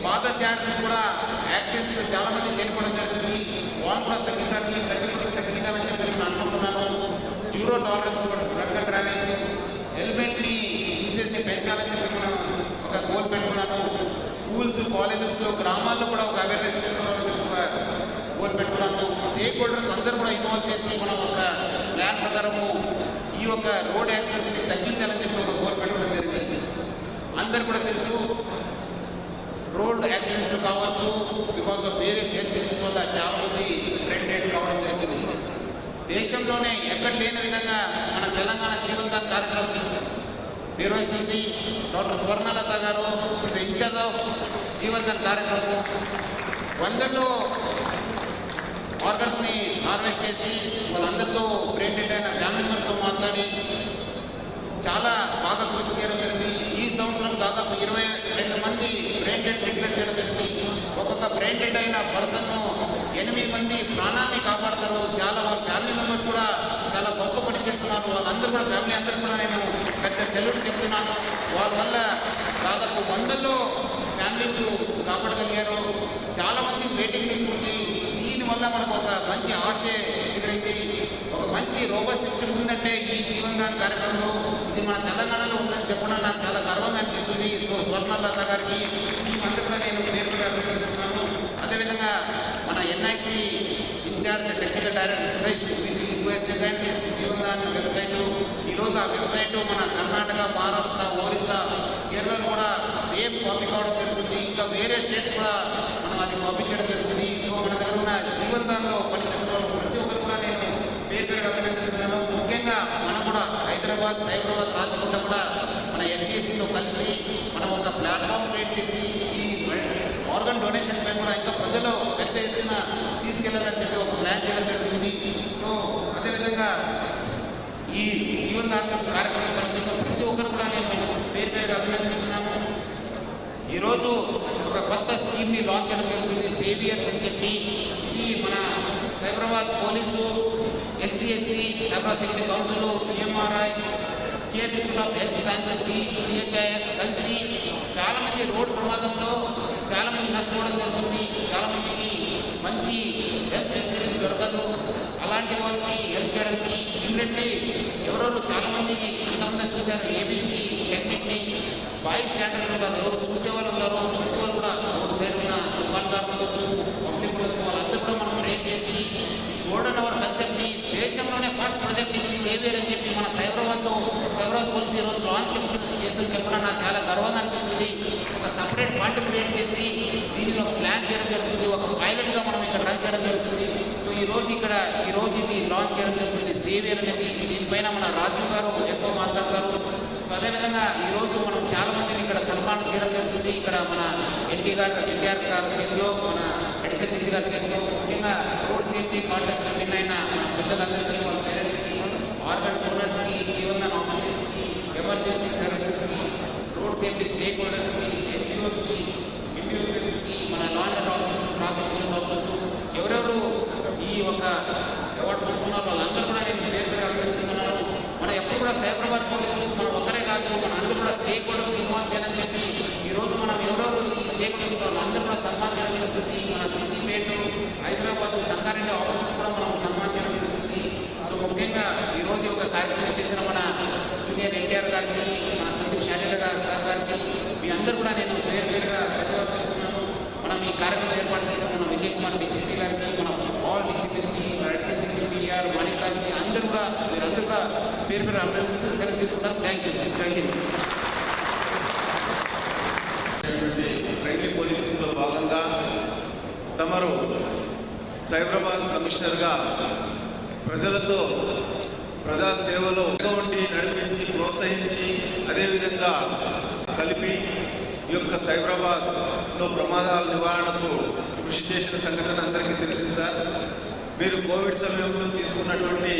పాదచారులు కూడా యాక్సిడెంట్స్లో చాలామంది చనిపోవడం జరుగుతుంది. వాళ్ళు కూడా తగ్గించడానికి 30% తగ్గించాలని చెప్పి నేను అనుకుంటున్నాను. Zero tolerance towards drunk and driving, హెల్మెట్ని యూసేజ్ని పెంచాలని చెప్పి మనం ఒక గోల్ పెట్టుకున్నాను. స్కూల్స్ కాలేజెస్లో గ్రామాల్లో కూడా ఒక అవేర్నెస్ తీసుకోవాలని చెప్పి ఒక గోల్ పెట్టుకున్నాను. స్టేక్ హోల్డర్స్ అందరూ కూడా ఇన్వాల్వ్ చేసి మనం ఒక ప్లాన్ ప్రకారము ఈ ఒక రోడ్ యాక్సిడెంట్స్ని తగ్గించాలని చెప్పి ఒక గోల్ పెట్టుకోవడం జరిగింది. అందరు కూడా తెలుసు, రోడ్ యాక్సిడెంట్స్లో కావచ్చు because of various health issues వల్ల చాలామంది బ్రెయిన్ డెడ్ కావడం జరుగుతుంది. దేశంలోనే ఎక్కడ లేని విధంగా మన తెలంగాణ జీవన్దాన్ కార్యక్రమం నిర్వహిస్తుంది. డాక్టర్ స్వర్ణలత గారు ఇన్ఛార్జ్ ఆఫ్ జీవన్దాన్ కార్యక్రమం. 100లో ఆర్గన్స్ని హార్వెస్ట్ చేసి వాళ్ళందరితో బ్రెయిన్ డెడ్ అయిన ఫ్యామిలీ మెంబర్స్తో మాట్లాడి చాలా బాగా కృషి చేయడం జరిగింది. ఈ సంవత్సరం దాదాపు 22 మంది బ్రెయిన్ డెడ్ డిక్లేర్ చేయడం జరిగింది. ఒక్కొక్క బ్రెయిన్ డెడ్ అయిన పర్సన్ను 8 మంది ప్రాణాన్ని కాపాడతారు. చాలా వాళ్ళ ఫ్యామిలీ మెంబర్స్ కూడా చాలా గొప్ప పని చేస్తున్నారు. వాళ్ళందరూ కూడా ఫ్యామిలీ అందరూ కూడా నేను పెద్ద సెల్యూట్ చెప్తున్నాను. వాళ్ళ వల్ల దాదాపు 100లో ఫ్యామిలీస్ కాపాడగలిగారు. చాలామంది వెయిటింగ్ లిస్ట్ ఉంది. దీనివల్ల మనకు ఒక మంచి ఆశ చిగురింది. ఒక మంచి రోబోట్ సిస్టమ్ ఉందంటే ఈ జీవన్దాన్ కార్యక్రమంలో ఇది మన తెలంగాణలో ఉందని చెప్పడం నాకు చాలా గర్వంగా అనిపిస్తుంది. సో స్వర్ణలత గారికి అందరూ కూడా నేను పేరుగా అభినందిస్తున్నాను. అదేవిధంగా మన NIC incharge technical director Suresh us design this Jeevandan website. ఈరోజు ఆ వెబ్సైట్ మన కర్ణాటక, మహారాష్ట్ర, ఒరిస్సా, కేరళలో కూడా సేమ్ కాపీ కావడం జరుగుతుంది. ఇంకా వేరే స్టేట్స్ కూడా మనం అది కాపీ చేయడం జరుగుతుంది. సో మన దగ్గర ఉన్న జీవన్దాన్లో పనిచేసిన వాళ్ళు ప్రతి ఒక్కరు కూడా నేను పేరుగా అభినందిస్తున్నాను. ముఖ్యంగా మనం కూడా హైదరాబాద్, సైబరాబాద్, రాచకొండ కూడా మన ఎస్సీఎస్సీతో కలిసి మనం ఒక ప్లాట్ఫామ్ క్రియేట్ చేసి ఈ ఆర్గన్ డొనేషన్ పై కూడా ఇంకా ప్రజలు పెద్ద ఎత్తున తీసుకెళ్లాలని చెప్పి ఒక ప్లాన్ చేయడం జరుగుతుంది. సో అదేవిధంగా ఈ జీవన్దాన్ కార్యక్రమం పనిచేసిన ప్రతి ఒక్కరు కూడా నేను పేరుగా అభినందిస్తున్నాను. ఈరోజు ఒక కొత్త స్కీమ్ని లాంచ్ చేయడం జరుగుతుంది, సేవియర్స్ అని చెప్పి. ఇది మన Cyberabad police, SC cyber security council, EMRI, care institute of health sciences, CHIS కలిసి చాలామంది రోడ్ ప్రమాదంలో చాలామంది నష్టపోవడం జరుగుతుంది. చాలామందికి మంచి హెల్త్ ఫెసిలిటీస్ దొరకదు. అలాంటి వాళ్ళకి హెల్ప్ చేయడానికి ఇమ్మీడియట్లీ ఎవరెవరు చాలామంది అంతమంది చూశారు ఏబీసీ టెక్నిక్ని. బాయ్ స్టాండర్డ్స్ ఉంటారు, ఎవరు చూసేవాళ్ళు ఉంటారు. ప్రతి వాళ్ళు కూడా ఒక సైడ్ ఉన్న దుకాణదారులు ఉండొచ్చు, పబ్లిక్ ఉండొచ్చు, వాళ్ళందరూ కూడా మనం ట్రైన్ చేసి ఈ గోల్డెన్ అవర్ కన్సెప్ట్ని దేశంలోనే ఫస్ట్ ప్రాజెక్ట్ ఇది సేవియర్ అని చెప్పి మన సైబరాబాద్ పోలీసు ఈరోజు లాంచ్ చేస్తూ చెప్పడం నాకు చాలా గర్వంగా అనిపిస్తుంది. ఒక సపరేట్ ఫండ్ క్రియేట్ చేసి దీనిని ఒక ప్లాన్ చేయడం జరుగుతుంది. ఒక పైలట్గా మనం ఇక్కడ రన్ చేయడం జరుగుతుంది. సో ఈరోజు ఇది లాంచ్ చేయడం జరుగుతుంది సేవియర్ అనేది. దీనిపైన మన రాజు గారు ఎక్కువ మాట్లాడతారు. సో అదేవిధంగా ఈరోజు మనం చాలామందిని ఇక్కడ సన్మానం చేయడం జరుగుతుంది. ఇక్కడ మన ఎన్టీఆర్ గారి చేతిలో, మన ఎడిసన్ డీజీ గారి చేతిలో, ముఖ్యంగా రోడ్ సేఫ్టీ కాంటెస్ట్లో విన్ అయిన మన పిల్లలందరికీ, వాళ్ళ పేరెంట్స్కి, ఆర్గన్ డోనర్స్కి, జీవన్దాన్ ఆఫీసర్స్కి, ఎమర్జెన్సీ సర్వీసెస్కి, రోడ్ సేఫ్టీ స్టేక్ హోల్డర్స్కి, ఎన్జిఓస్కి, ఇండివిజువల్స్కి, మన law and order officers, traffic police officers ఎవరెవరు ఈ ఒక అవార్డు పొందుతున్నారు వాళ్ళందరూ కూడా నేను పేరుగా అభినందిస్తున్నాను. మనం ఎప్పుడు కూడా సైబరాబాద్ పోలీసు మనం ఒక్కరే కాదు, మన అందరూ కూడా స్టేక్ హోల్డర్స్ని ఇన్వాల్వ్ చేయాలని చెప్పి ఈరోజు మనం ఎవరెవరు ఈ స్టేక్ హోల్డర్స్ వాళ్ళందరూ కూడా సన్మానించడం జరుగుతుంది. మన సిద్దిపేట, హైదరాబాద్, సంగారెడ్డి ఆఫీసెస్ కూడా మనం సన్మానించడం జరుగుతుంది. సో ముఖ్యంగా ఈరోజు ఒక కార్యక్రమం చేసిన మన జూనియర్ ఎన్టీఆర్ గారికి, మన సందీప్ షాటిల్ సార్ గారికి, మీ అందరూ కూడా నేను పేరుగా ధన్యవాదాలు తెలుపుతున్నాను. మనం ఈ కార్యక్రమం ఏర్పాటు చేసిన మన విజయ్ కుమార్ డీసీపీ గారికి, మన ఆల్ డీసీపీస్కి, ఎడిసన్ డీసీపీ ఆర్ మాణిక్ రాజ్కి అందరూ కూడా మీరందరూ కూడా పేరు అభినందిస్తూ సెలవు తీసుకుంటారు. Thank you. Jai Hind. Friendly పోలీసింగ్లో భాగంగా తమరు సైబరాబాద్ కమిషనర్గా ప్రజలతో ప్రజాసేవలో ఉండి నడిపించి ప్రోత్సహించి అదేవిధంగా కలిపి ఈ యొక్క సైబరాబాద్లో ప్రమాదాల నివారణకు కృషి చేసిన సంఘటన అందరికీ తెలిసింది సార్. మీరు కోవిడ్ సమయంలో తీసుకున్నటువంటి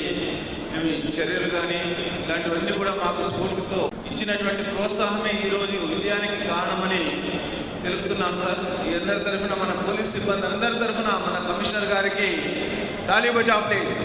చర్యలు కానీ ఇలాంటివన్నీ కూడా మాకు స్ఫూర్తితో ఇచ్చినటువంటి ప్రోత్సాహమే ఈరోజు విజయానికి కారణమని తెలుపుతున్నాం సార్. ఈ అందరి తరఫున మన పోలీస్ సిబ్బంది అందరి తరఫున మన కమిషనర్ గారికి తాళీ బజా ప్లీజ్.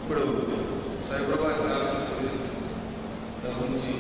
ఇప్పుడు సైబరాబాద్ ట్రాఫిక్ పోలీస్ నుంచి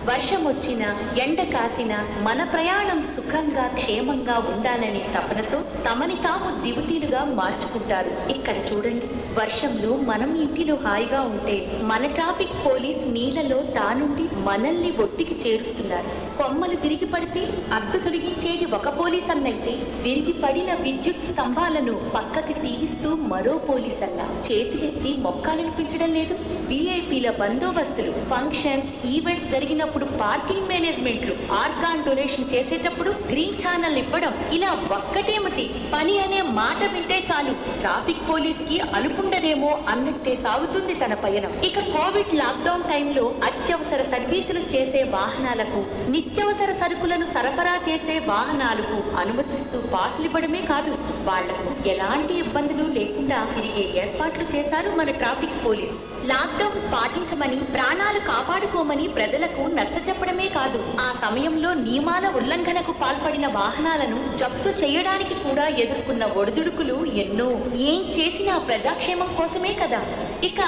వర్షం వచ్చినా ఎండ కాసినా మన ప్రయాణం సుఖంగా క్షేమంగా ఉండాలని తపనతో తమని తాము దివిటీలుగా మార్చుకుంటారు. ఇక్కడ చూడండి, వర్షంలో మనం ఇంటిలో హాయిగా ఉంటే మన ట్రాఫిక్ పోలీస్ నీళ్లలో తానుండి మనల్ని ఒడ్డుకి చేరుస్తున్నారు. కొమ్మలు విరిగి పడితే అడ్డు తొలగించేది ఒక పోలీస్ అన్నైతే విరిగి పడిన విద్యుత్ స్తంభాలను పక్కకి తీయిస్తూ మరో పోలీస్ అన్న చేతులెత్తి మొక్కాలనిపించడం లేదు. విఐపీల బందోబస్తులు, ఫంక్షన్స్, ఈవెంట్స్ జరిగినప్పుడు పార్కింగ్ మేనేజ్మెంట్లు, ఆర్గాన్ డొనేషన్ చేసేటప్పుడు గ్రీన్ ఛానల్ ఇవ్వడం, ఇలా ఒక్కటేమిటి పని అనే మాట వింటే చాలు ట్రాఫిక్ పోలీస్ కి అలుపుండదేమో అన్నట్టే సాగుతుంది తన పయనం. ఇక కోవిడ్ లాక్డౌన్ టైంలో అత్యవసర సర్వీసులు చేసే వాహనాలకు, నిత్యవసర సరుకులను సరఫరా చేసే వాహనాలకు అనుమతిస్తూ పాసులు ఇవ్వడమే కాదు, వాళ్లకు ఎలాంటి ఇబ్బందులు లేకుండా తిరిగే ఏర్పాట్లు చేశారు మన ట్రాఫిక్ పోలీస్. లాక్డౌన్ పాటించమని, ప్రాణాలు కాపాడుకోమని ప్రజలకు నచ్చచెప్పడమే కాదు, ఆ సమయంలో నియమాల ఉల్లంఘనకు పాల్పడిన వాహనాలను జప్తు చేయడానికి కూడా ఎదుర్కొన్న ఒడిదుడుకులు ఎన్నో. ఏం చేసినా ప్రజాక్షేమం కోసమే కదా. ఇక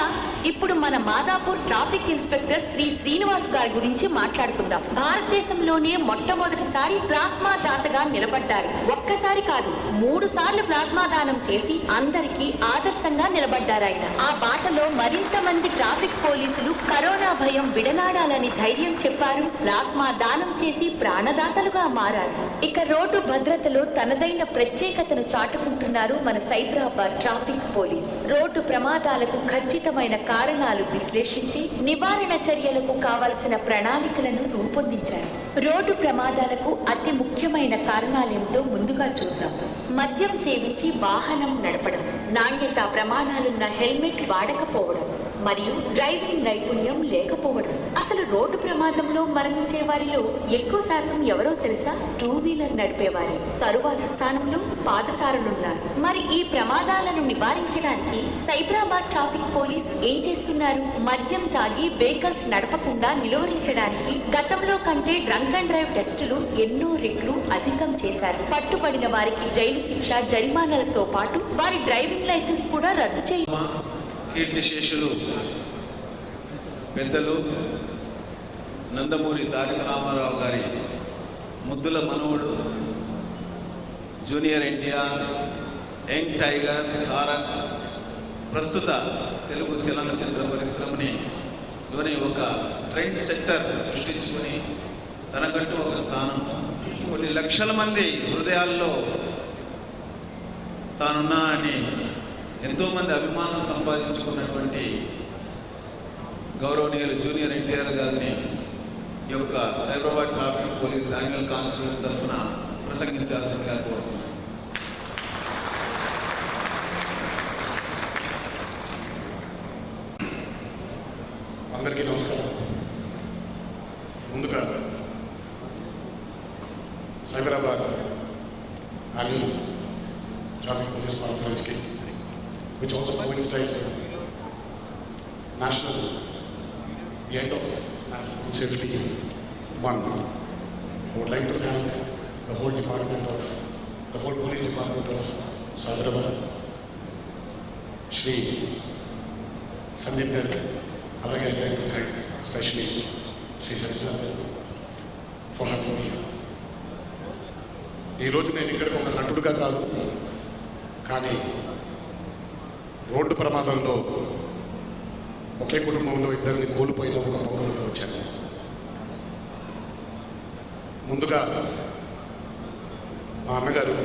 ఇప్పుడు మన మాదాపూర్ ట్రాఫిక్ ఇన్స్పెక్టర్ శ్రీ శ్రీనివాస్ గారి గురించి మాట్లాడుకుందాం. భారతదేశంలోనే మొట్టమొదటిసారి ప్లాస్మా దాతగా నిలబడ్డారు. ఒక్కసారి కాదు, 3 సార్లు ప్లాస్మా దానం చేసి అందరికీ ఆదర్శంగా నిలబడ్డారాయన. ఆ బాటలో మరింత మంది ట్రాఫిక్ పోలీసులు కరోనా భయం విడనాడాలని ధైర్యం చెప్పారు, ప్లాస్మా దానం చేసి ప్రాణదాతలుగా మారారు. ఇక రోడ్డు భద్రతలో తనదైన ప్రత్యేకతను చాటుకుంటున్నారు మన సైబరాబాద్ ట్రాఫిక్ పోలీస్. రోడ్డు ప్రమాదాలకు ఖచ్చితమైన కారణాలు విశ్లేషించి నివారణ చర్యలకు కావలసిన ప్రణాళికలను రూపొందించారు. రోడ్డు ప్రమాదాలకు అతి ముఖ్యమైన కారణాలేమిటో ముందుగా చూద్దాం. మద్యం సేవించి వాహనం నడపడం, నాణ్యతా ప్రమాణాలున్న హెల్మెట్ వాడకపోవడం, మరియు డ్రైవింగ్ నైపుణ్యం లేకపోవడం. అసలు రోడ్డు ప్రమాదంలో మరణించే వారిలో ఎక్కువ శాతం ఎవరో తెలుసా? 2 వీలర్ నడిపేవారే. తరువాత స్థానంలో పాదచారులున్నారు. మరి ఈ ప్రమాదాలను నివారించడానికి సైబరాబాద్ ట్రాఫిక్ పోలీస్ ఏం చేస్తున్నారు? మద్యం తాగి వెహికల్స్ నడపకుండా నిలువరించడానికి గతంలో కంటే డ్రంక్ అండ్ డ్రైవ్ టెస్టులు ఎన్నో రెట్లు అధికం చేశారు. పట్టుబడిన వారికి జైలు శిక్ష, జరిమానాలతో పాటు వారి డ్రైవింగ్ లైసెన్స్ కూడా రద్దు చేయాలి. కీర్తిశేషులు పెద్దలు నందమూరి తారక రామారావు గారి ముద్దుల మనవడు, junior NTR, young tiger Tarak ప్రస్తుత తెలుగు చలనచిత్ర పరిశ్రమని లోని ఒక ట్రెండ్ సెట్టర్ సృష్టించుకొని తనకంటూ ఒక స్థానం, కొన్ని లక్షల మంది హృదయాల్లో తానున్నా అని ఎంతోమంది అభిమానం సంపాదించుకున్నటువంటి గౌరవనీయులు జూనియర్ ఎన్టీఆర్ గారిని ఈ యొక్క Cyberabad traffic police annual conference తరఫున ప్రసంగించాల్సిందిగా కోరుతున్నాను. అందరికీ నమస్కారం. ముందుగా సైబరాబాద్ యాన్యువల్ ట్రాఫిక్ పోలీస్ కాన్ఫరెన్స్కి, which also coincides with the end of National Road Safety Month. I would like to thank the whole police department of Hyderabad, Shri Sandeep Garu. Alage I'd like to thank especially Shri Sajjana Garu for having me here. ఈ రోజు నేను ఇక్కడికి ఒక నటుడుగా కాదు, కానీ road ప్రమాదంలో ఒకే కుటుంబంలో ఇద్దరిని కోల్పోయిన ఒక పౌరులుగా వచ్చాను. ముందుగా మా అన్నగారు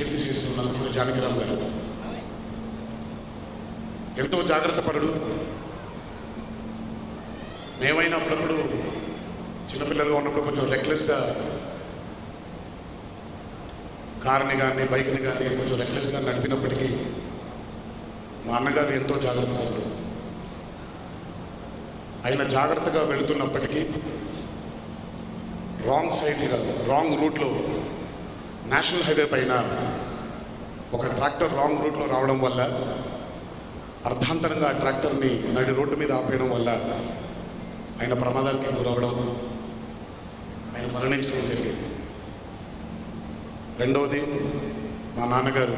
కీర్తిశేషులు నందమూరి జానకిరామ్ గారు ఎంతో జాగ్రత్త పరుడు. మేమైనా అప్పుడప్పుడు చిన్నపిల్లలుగా ఉన్నప్పుడు కొంచెం రెక్లెస్గా కార్ని కానీ బైక్ని కానీ కొంచెం రెక్లెస్గా నడిపినప్పటికీ మా అన్నగారు ఎంతో జాగ్రత్త పరుడు. ఆయన జాగ్రత్తగా వెళుతున్నప్పటికీ రాంగ్ రూట్లో నేషనల్ హైవే పైన ఒక ట్రాక్టర్ రాంగ్ రూట్లో రావడం వల్ల అర్ధాంతరంగా ఆ ట్రాక్టర్ని నడి రోడ్డు మీద ఆపేయడం వల్ల ఆయన ప్రమాదానికి గురవడం, ఆయన మరణించడం జరిగింది. రెండవది మా నాన్నగారు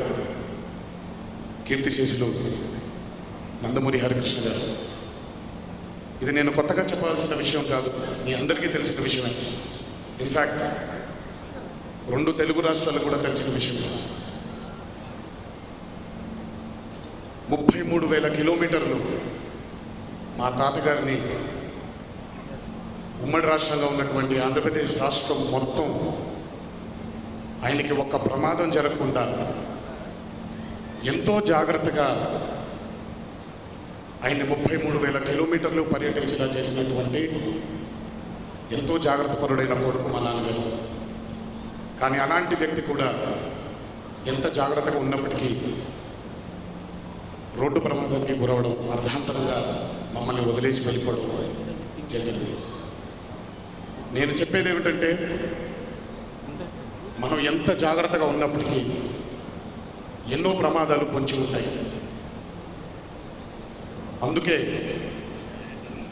కీర్తిశేషులు నందమూరి హరికృష్ణ గారు. ఇది నేను కొత్తగా చెప్పాల్సిన విషయం కాదు, మీ అందరికీ తెలిసిన విషయమే. ఇన్ఫ్యాక్ట్ 2 తెలుగు రాష్ట్రాలకు కూడా తెలిసిన విషయమే. 33,000 కిలోమీటర్లు మా తాతగారిని ఉమ్మడి రాష్ట్రంగా ఉన్నటువంటి ఆంధ్రప్రదేశ్ రాష్ట్రం మొత్తం ఆయనకి ఒక్క ప్రమాదం జరగకుండా ఎంతో జాగ్రత్తగా ఆయన్ని 33,000 కిలోమీటర్లు పర్యటించేలా చేసినటువంటి ఎంతో జాగ్రత్త పరుడైన కొడుకు మా నాన్నగారు. కానీ అలాంటి వ్యక్తి కూడా ఎంత జాగ్రత్తగా ఉన్నప్పటికీ రోడ్డు ప్రమాదానికి గురవడం, అర్ధాంతరంగా మమ్మల్ని వదిలేసి వెళ్ళిపోవడం జరిగింది. నేను చెప్పేది ఏమిటంటే, మనం ఎంత జాగ్రత్తగా ఉన్నప్పటికీ ఎన్నో ప్రమాదాలు పొంచి ఉంటాయి. అందుకే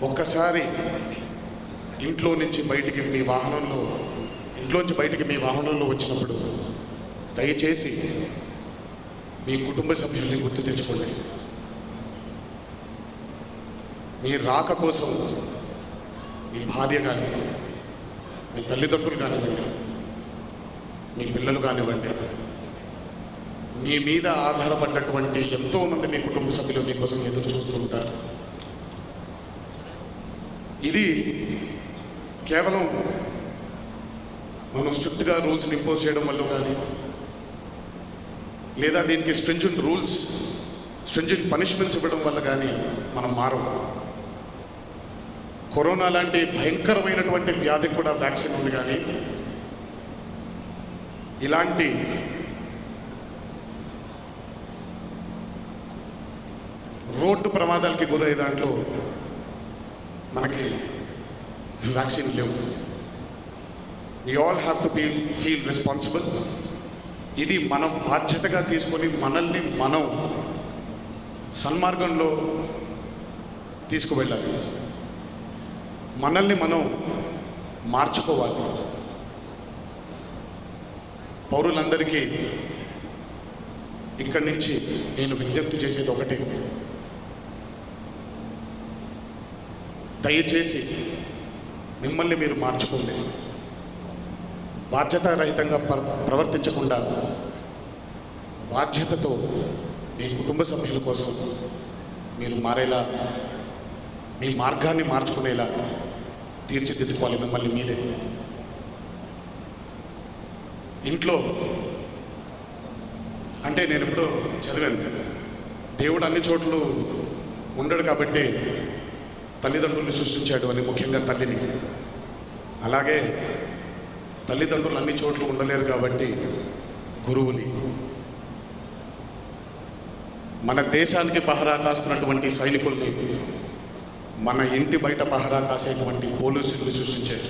ఒక్కసారి ఇంట్లోంచి బయటికి మీ వాహనంలో వచ్చినప్పుడు దయచేసి మీ కుటుంబ సభ్యుల్ని గుర్తు తెచ్చుకోండి. మీ రాక కోసం మీ భార్య కానీ, మీ తల్లిదండ్రులు కానివ్వండి, మీ పిల్లలు కానివ్వండి, మీ మీద ఆధారపడ్డటువంటి ఎంతోమంది మీ కుటుంబ సభ్యులు మీకోసం ఎదురు చూస్తూ ఉంటారు. ఇది కేవలం మనం స్ట్రిక్ట్గా రూల్స్ని ఇంపోజ్ చేయడం వల్ల కానీ, లేదా దీనికి స్ట్రింజెంట్ పనిష్మెంట్స్ ఇవ్వడం వల్ల కానీ మనం మారం. కరోనా లాంటి భయంకరమైనటువంటి వ్యాధికి కూడా వ్యాక్సిన్ ఉంది, కానీ ఇలాంటి రోడ్డు ప్రమాదాలకి గురయ్యే దాంట్లో మనకి వ్యాక్సిన్ లేవు. We all have to feel responsible. ఇది మనం బాధ్యతగా తీసుకొని మనల్ని మనం సన్మార్గంలో తీసుకువెళ్ళాలి. మనల్ని మనం మార్చుకోవాలి. పౌరులందరికీ ఇక్కడి నుంచి నేను విజ్ఞప్తి చేసేది ఒకటే, దయచేసి మిమ్మల్ని మీరు మార్చుకోండి. బాధ్యతారహితంగా ప్రవర్తించకుండా బాధ్యతతో మీ కుటుంబ సభ్యుల కోసం మీరు మారేలా, మీ మార్గాన్ని మార్చుకునేలా తీర్చిదిద్దుకోవాలి మిమ్మల్ని మీరే. ఇంట్లో అంటే నేను ఎప్పుడో చదివాను, దేవుడు అన్ని చోట్ల ఉండడు కాబట్టి తల్లిదండ్రుల్ని సృష్టించాడు అని, ముఖ్యంగా తల్లిని. అలాగే తల్లిదండ్రులు అన్ని చోట్ల ఉండలేరు కాబట్టి గురువుని, మన దేశానికి పహరా కాస్తున్నటువంటి సైనికుల్ని, మన ఇంటి బయట పహరా కాసేటువంటి పోలీసుల్ని సృష్టించాడు.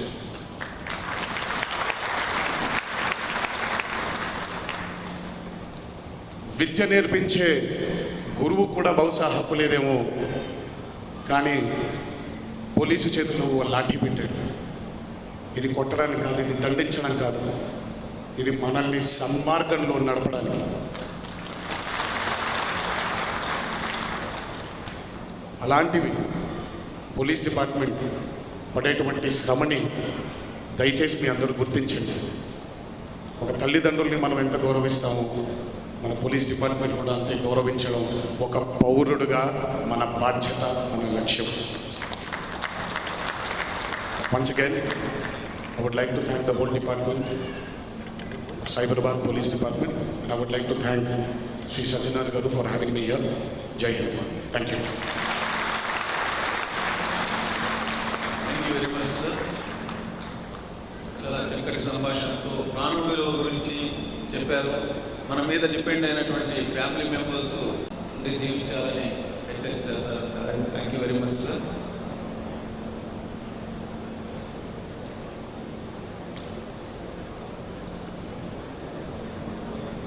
విద్య నేర్పించే గురువు కూడా బహుశా హక్కు లేదేమో, కానీ పోలీసు చేతిలో ఓ లాఠీ పెట్టాడు. ఇది కొట్టడానికి కాదు, ఇది దండించడం కాదు, ఇది మనల్ని సన్మార్గంలో నడపడానికి. అలాంటివి పోలీస్ డిపార్ట్మెంట్ పడేటువంటి శ్రమని దయచేసి మీ అందరూ గుర్తించండి. ఒక తల్లిదండ్రుల్ని మనం ఎంత గౌరవిస్తామో మన పోలీస్ డిపార్ట్మెంట్ కూడా అంతే గౌరవించడం ఒక పౌరుడుగా మన బాధ్యత, మన లక్ష్యం. Once again, I would like to thank the whole department, of Cyberabad Police Department, and I would like to thank Sri Sajjanar Garu for having me here. Jai Hind. Thank you. Thank you very much sir. చాలా చక్కటి సంభాషణతో ప్రాణం విలువ గురించి చెప్పారు. మన మీద depend అయినటువంటి family members ఉండి జీవించాలని హెచ్చరించారు సార్. చాలా thank you very much sir.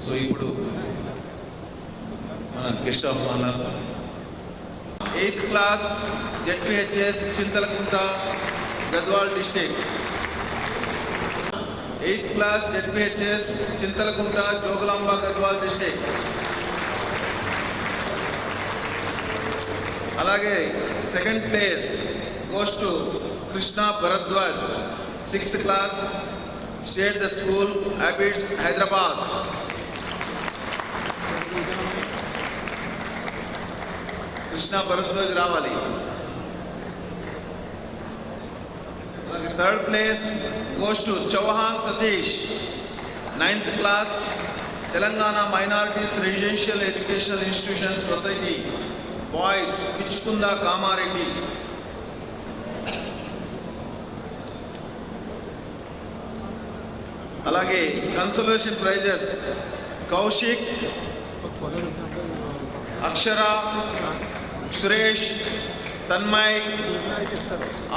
So ఇప్పుడు మన guest of honour 8th class ZPHS Chintalakunta Gadwal district. 8th class ZPHS Chintalakunta Jogulamba Gadwal district. అలాగే second place goes to Krishna Bharadwaj 6th class state the school habits Hyderabad. Krishna Bharadwaj రావాలి. అలాగే third place goes to Chauhan Satish 9th class Telangana minorities residential educational institutions society boys Pichukunda Kamareddy. అలాగే consolation prizes Kaushik, Akshara, Suresh, Tanmay,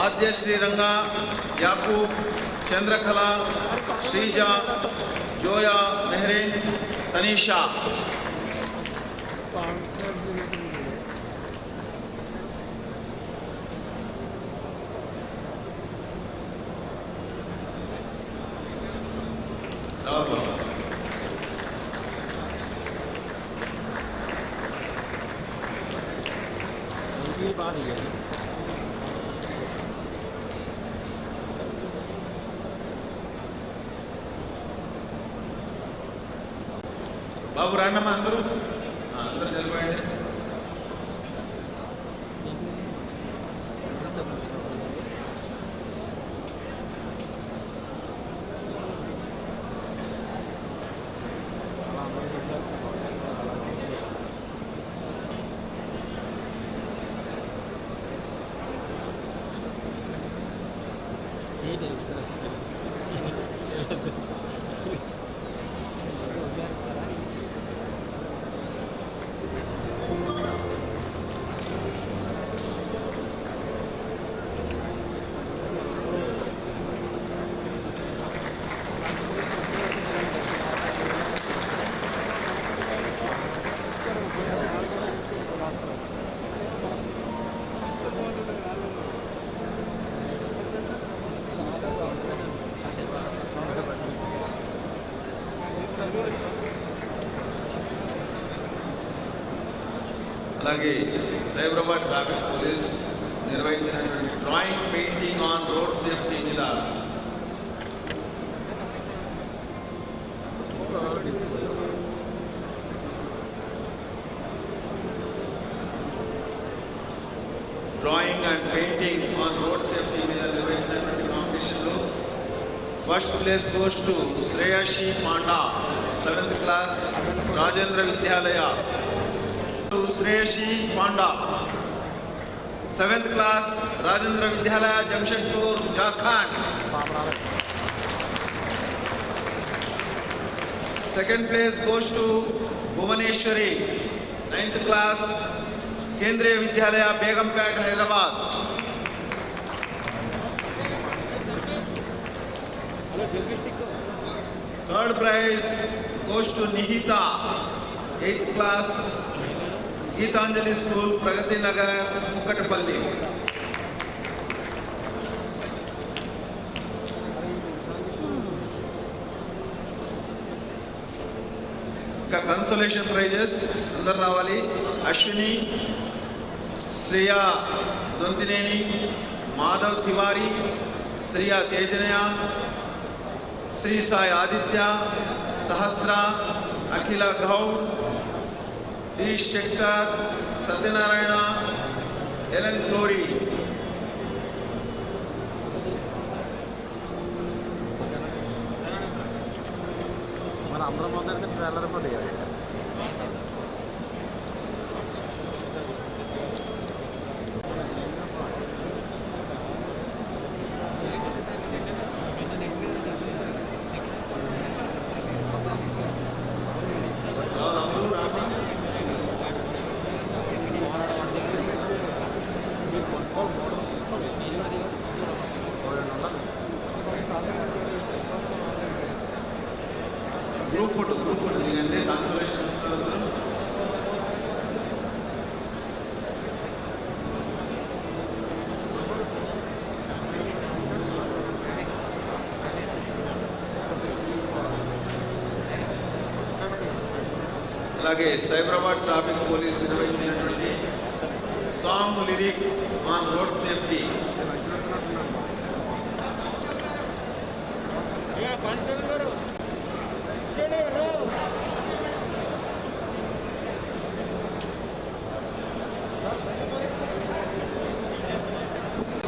ఆద్య శ్రీరంగ, యాకూబ్, చంద్రకళ, శ్రీజ, జోయా, మెహరీన్, తనీషా. బాబు రాండమ్మా, అందరూ అందరూ నిలబడండి. అలాగే సైబరాబాద్ ట్రాఫిక్ పోలీస్ నిర్వహించినటువంటి drawing painting on road safety మీద drawing and painting on road safety మీద నిర్వహించినటువంటి కాంపిటీషన్లో first place goes to Shreyashi Panda 7th class Rajendra Vidyalaya. Shreyashi Panda 7th class Rajendra Vidyalaya Jamshedpur Jharkhand. Second place goes to Bhuvaneshwari 9th class Kendriya Vidyalaya Begumpet Hyderabad. Third prize goes to Nihitha 8th class Gitanjali school Pragathi Nagar Kukatpally. ఇంకా consolation prizes అందరు రావాలి. Ashwini, Shreya Dontineni, Madhav Tiwari, Shriya Tejanaya, Sri Sai Aditya, Sahasra, Akhila Goud, D Shettar, Satyanarayana, Elan Glory. అందరం ముందరైతే వెళ్ళకపోతే రాములు రామ గ్రూప్ ఫోటో దిగండి కాన్సలేషన్ వచ్చిన అందరూ అలాగే సైబరాబాద్ ట్రాఫిక్ పోలీస్ నిర్వహించినటువంటి song lyric on road safety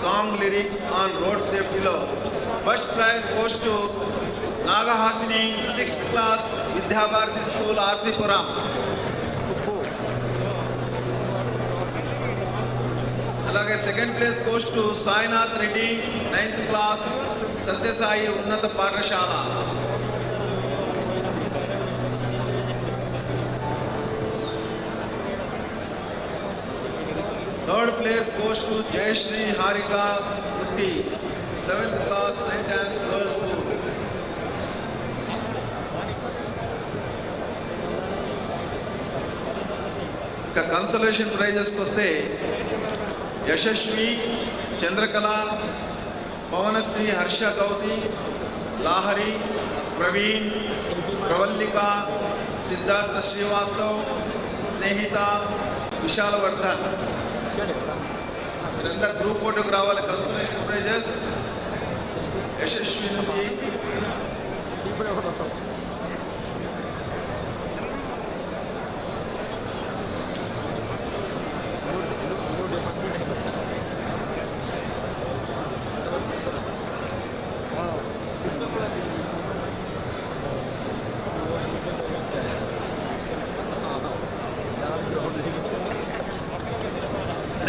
song lyric on road సేఫ్టీలో first prize goes to Nagahasini 6th class Vidyabharati school RC Puram. అలాగే second place goes to Sainath Reddy 9th class Satyasai ఉన్నత పాఠశాల. Third place goes to Jayashree Harika Vritti 7th class Saint Ann's girls school. ఇక consolation ప్రైజెస్కి వస్తే యశస్వి, చంద్రకళ, పవనశ్రీ, హర్ష గౌతి, లాహరి, ప్రవీణ్, ప్రవల్లిక, సిద్ధార్థ శ్రీవాస్తవ్, స్నేహిత, విశాలవర్ధన్. మీరంతా group ఫోటోకి రావాలి. కన్సలేషన్ ప్రైజెస్ యశస్వి నుంచి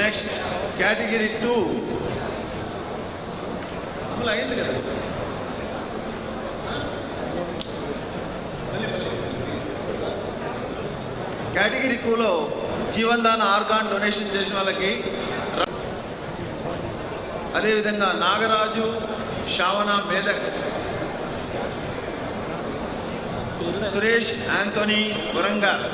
నెక్స్ట్ కేటగిరీ 2 అమలు అయింది కదా. కేటగిరీ 2లో జీవన్ దాన్ ఆర్గాన్ డొనేషన్ చేసిన వాళ్ళకి, అదేవిధంగా నాగరాజు, శ్రావణ మేదక్, సురేష్ యాంథోనీ వరంగల్,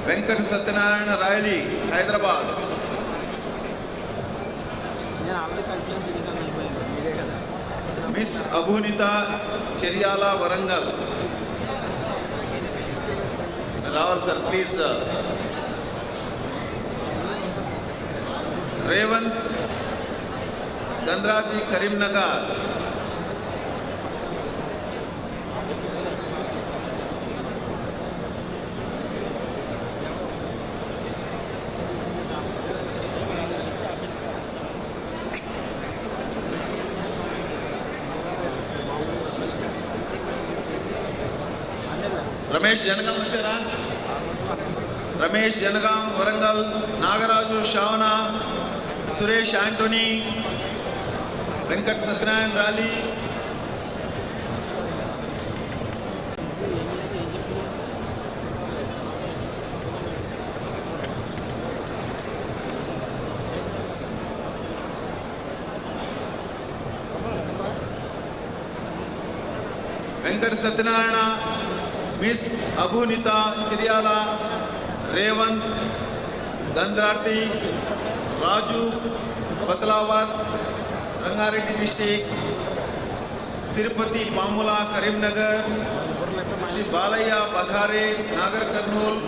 వెంకట సత్యనారాయణ రాయలి హైదరాబాద్, మిస్ అభునిత చెరియాల వరంగల్. రావాలి sir please sir. Revanth Gandrathi Karimnagar, Ramesh Jangaon వచ్చారా? Ramesh Jangaon Warangal, Nagaraju Shravana, Suresh Antony, Venkata Satyanarayana Rali, Venkata Satyanarayana, miss Abhunitha Chiryala, Revanth Gandrarthi, Raju Bathalavath Rangareddy district, Tirupati Pamula Karimnagar, Shri Balayya Padhare Nagar Kurnool,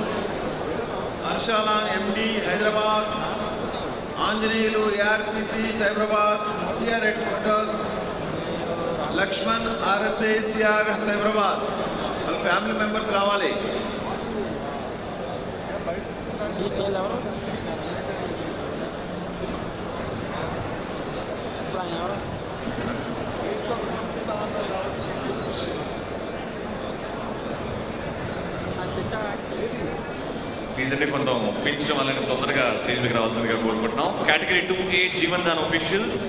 Arsalan MD Hyderabad, Anjaneyulu ARPC Cyberabad CR headquarters, Lakshman RSA CR Cyberabad. వాళ్ళ ఫ్యామిలీ మెంబర్స్ రావాలి. రీసెంట్గా కొంత పెంచడం వల్ల తొందరగా స్టేజ్ మీద రావాల్సిందిగా కోరుకుంటున్నాం. Category 2A Jeevandan officials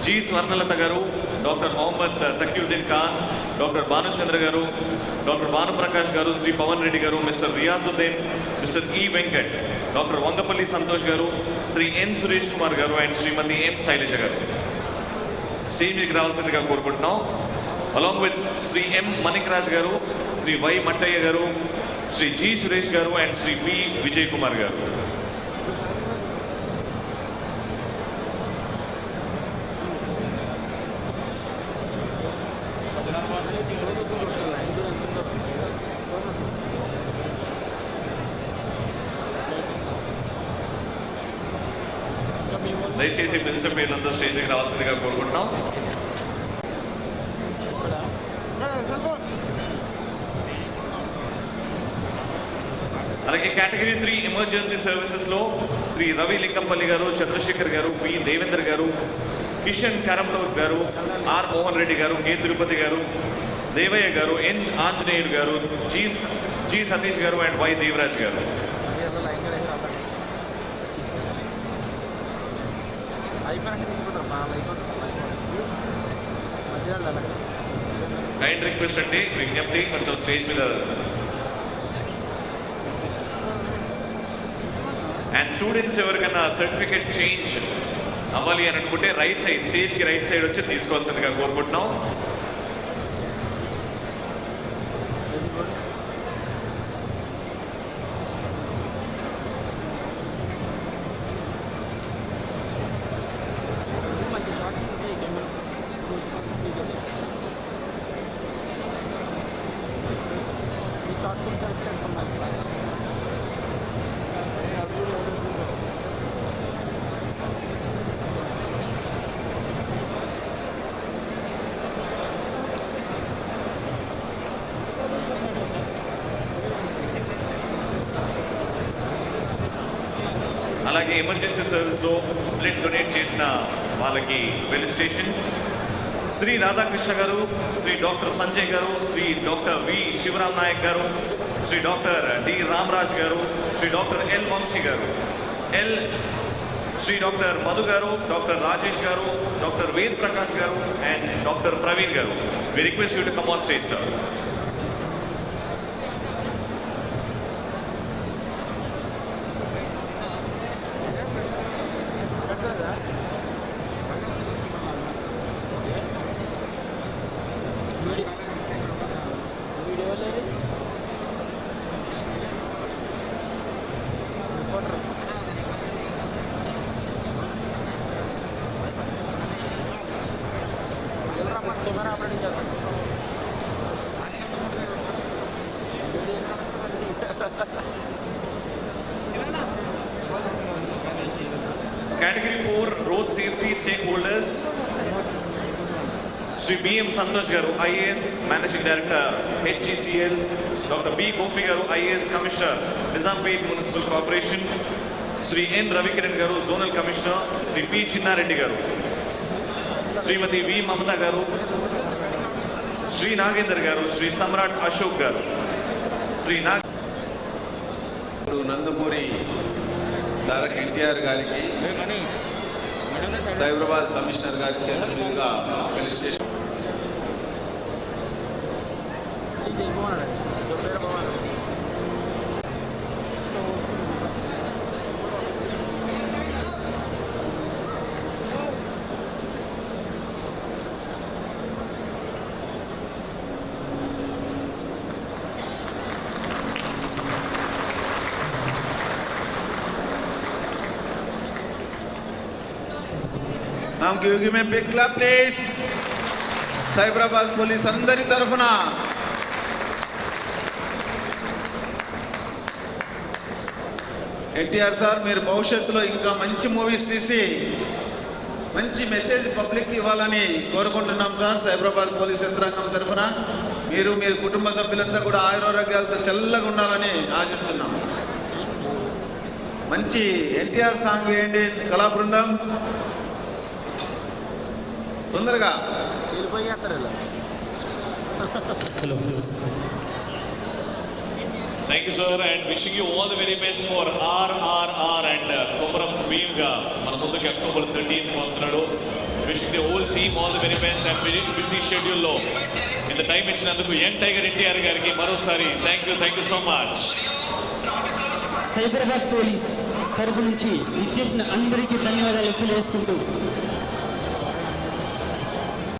G Swarnalatha గారు, డాక్టర్ మొహమ్మద్ తకీయుద్దీన్ ఖాన్, డాక్టర్ భానుచంద్ర గారు, డాక్టర్ భానుప్రకాష్ గారు, శ్రీ పవన్ రెడ్డి గారు, మిస్టర్ రియాజుద్దీన్, మిస్టర్ ఈ వెంకట్, డాక్టర్ వంగపల్లి సంతోష్ గారు, శ్రీ ఎన్ సురేష్ కుమార్ గారు అండ్ శ్రీమతి ఎం శైలజ గారు స్టేజ్ మీదకి రావాల్సిందిగా కోరుకుంటున్నాం. అలాంగ్ విత్ శ్రీ ఎం మణికరాజ్ గారు, శ్రీ వై మట్టయ్య గారు, శ్రీ జి సురేష్ గారు అండ్ శ్రీ పి విజయ్ కుమార్ గారు. దయచేసి పిలిచిన పేర్లందరూ స్టేజ్ మీదకి రావాల్సిందిగా కోరుకుంటున్నాం. అలాగే కేటగిరీ 3 ఎమర్జెన్సీ సర్వీసెస్లో శ్రీ రవి లింగంపల్లి గారు, చంద్రశేఖర్ గారు, పి దేవేందర్ గారు, కిషన్ కరంటౌత్ గారు, ఆర్ మోహన్ రెడ్డి గారు, కె తిరుపతి గారు, దేవయ్య గారు, ఎన్ ఆంజనేయులు గారు, జి సతీష్ గారు అండ్ వై దేవరాజ్ గారు. కైండ్ రిక్వెస్ట్ అండి, విజ్ఞప్తి కొంచెం స్టేజ్ మీద. అండ్ స్టూడెంట్స్ ఎవరికైనా సర్టిఫికేట్ చేంజ్ అవ్వాలి అని అనుకుంటే రైట్ సైడ్, స్టేజ్కి రైట్ సైడ్ వచ్చి తీసుకోవాల్సిందిగా కోరుకుంటున్నాం. అలాగే ఎమర్జెన్సీ సర్వీస్లో బ్లడ్ డొనేట్ చేసిన వాళ్ళకి ఫెలిసిటేషన్. శ్రీ రాధాకృష్ణ గారు, శ్రీ డాక్టర్ సంజయ్ గారు, శ్రీ డాక్టర్ వి శివరామ్ నాయక్ గారు, శ్రీ డాక్టర్ డి రామరాజ్ గారు, శ్రీ డాక్టర్ ఎల్ వంశీ గారు, శ్రీ డాక్టర్ మధు గారు, డాక్టర్ రాజేష్ గారు, డాక్టర్ వేద్ ప్రకాష్ గారు అండ్ డాక్టర్ ప్రవీణ్ గారు. We request you to come on stage sir. Category 4 road safety stakeholders, Sri B.M. Santosh Garu, IAS Managing Director, HGCL, Dr. B. Gopi Garu, IAS Commissioner, Nizampet Municipal Corporation, Sri N. Ravikiran Garu, Zonal Commissioner, Sri P. Chinna Reddy Garu, Srimati V. Mamata Garu, Sri Nagendra Garu, Sri Samrat Ashok Garu, Sri Nandamuri Tarak NTR గారికి Cyberabad commissioner గారి చేతుల మీదుగా felicitation. Give me a big clap, please. Cyberabad police అందరి తరఫున NTR sir, మీరు భవిష్యత్తులో ఇంకా మంచి మూవీస్ తీసి మంచి మెసేజ్ పబ్లిక్ ఇవ్వాలని కోరుకుంటున్నాం సార్. సైబరాబాద్ పోలీస్ యంత్రాంగం తరఫున మీరు కుటుంబ సభ్యులంతా కూడా ఆయురారోగ్యాలతో చల్లగా ఉండాలని ఆశిస్తున్నాం. మంచి ఎన్టీఆర్ సాంగ్ వేయండి కళా బృందం తొందరగా. Thank you sir and wishing you all the very best for RRR and Komaram Bheem గా మన ముందుకి October 13th వస్తున్నాడు. Wishing the whole team all the very best and busy షెడ్యూల్లో ఇంత టైం ఇచ్చినందుకు యంగ్ టైగర్ ఎన్టీఆర్ గారికి మరోసారి thank you so much. Cyberabad police తరపు నుంచి ఇచ్చేసిన అందరికీ ధన్యవాదాలు తెలియజేసుకుంటూ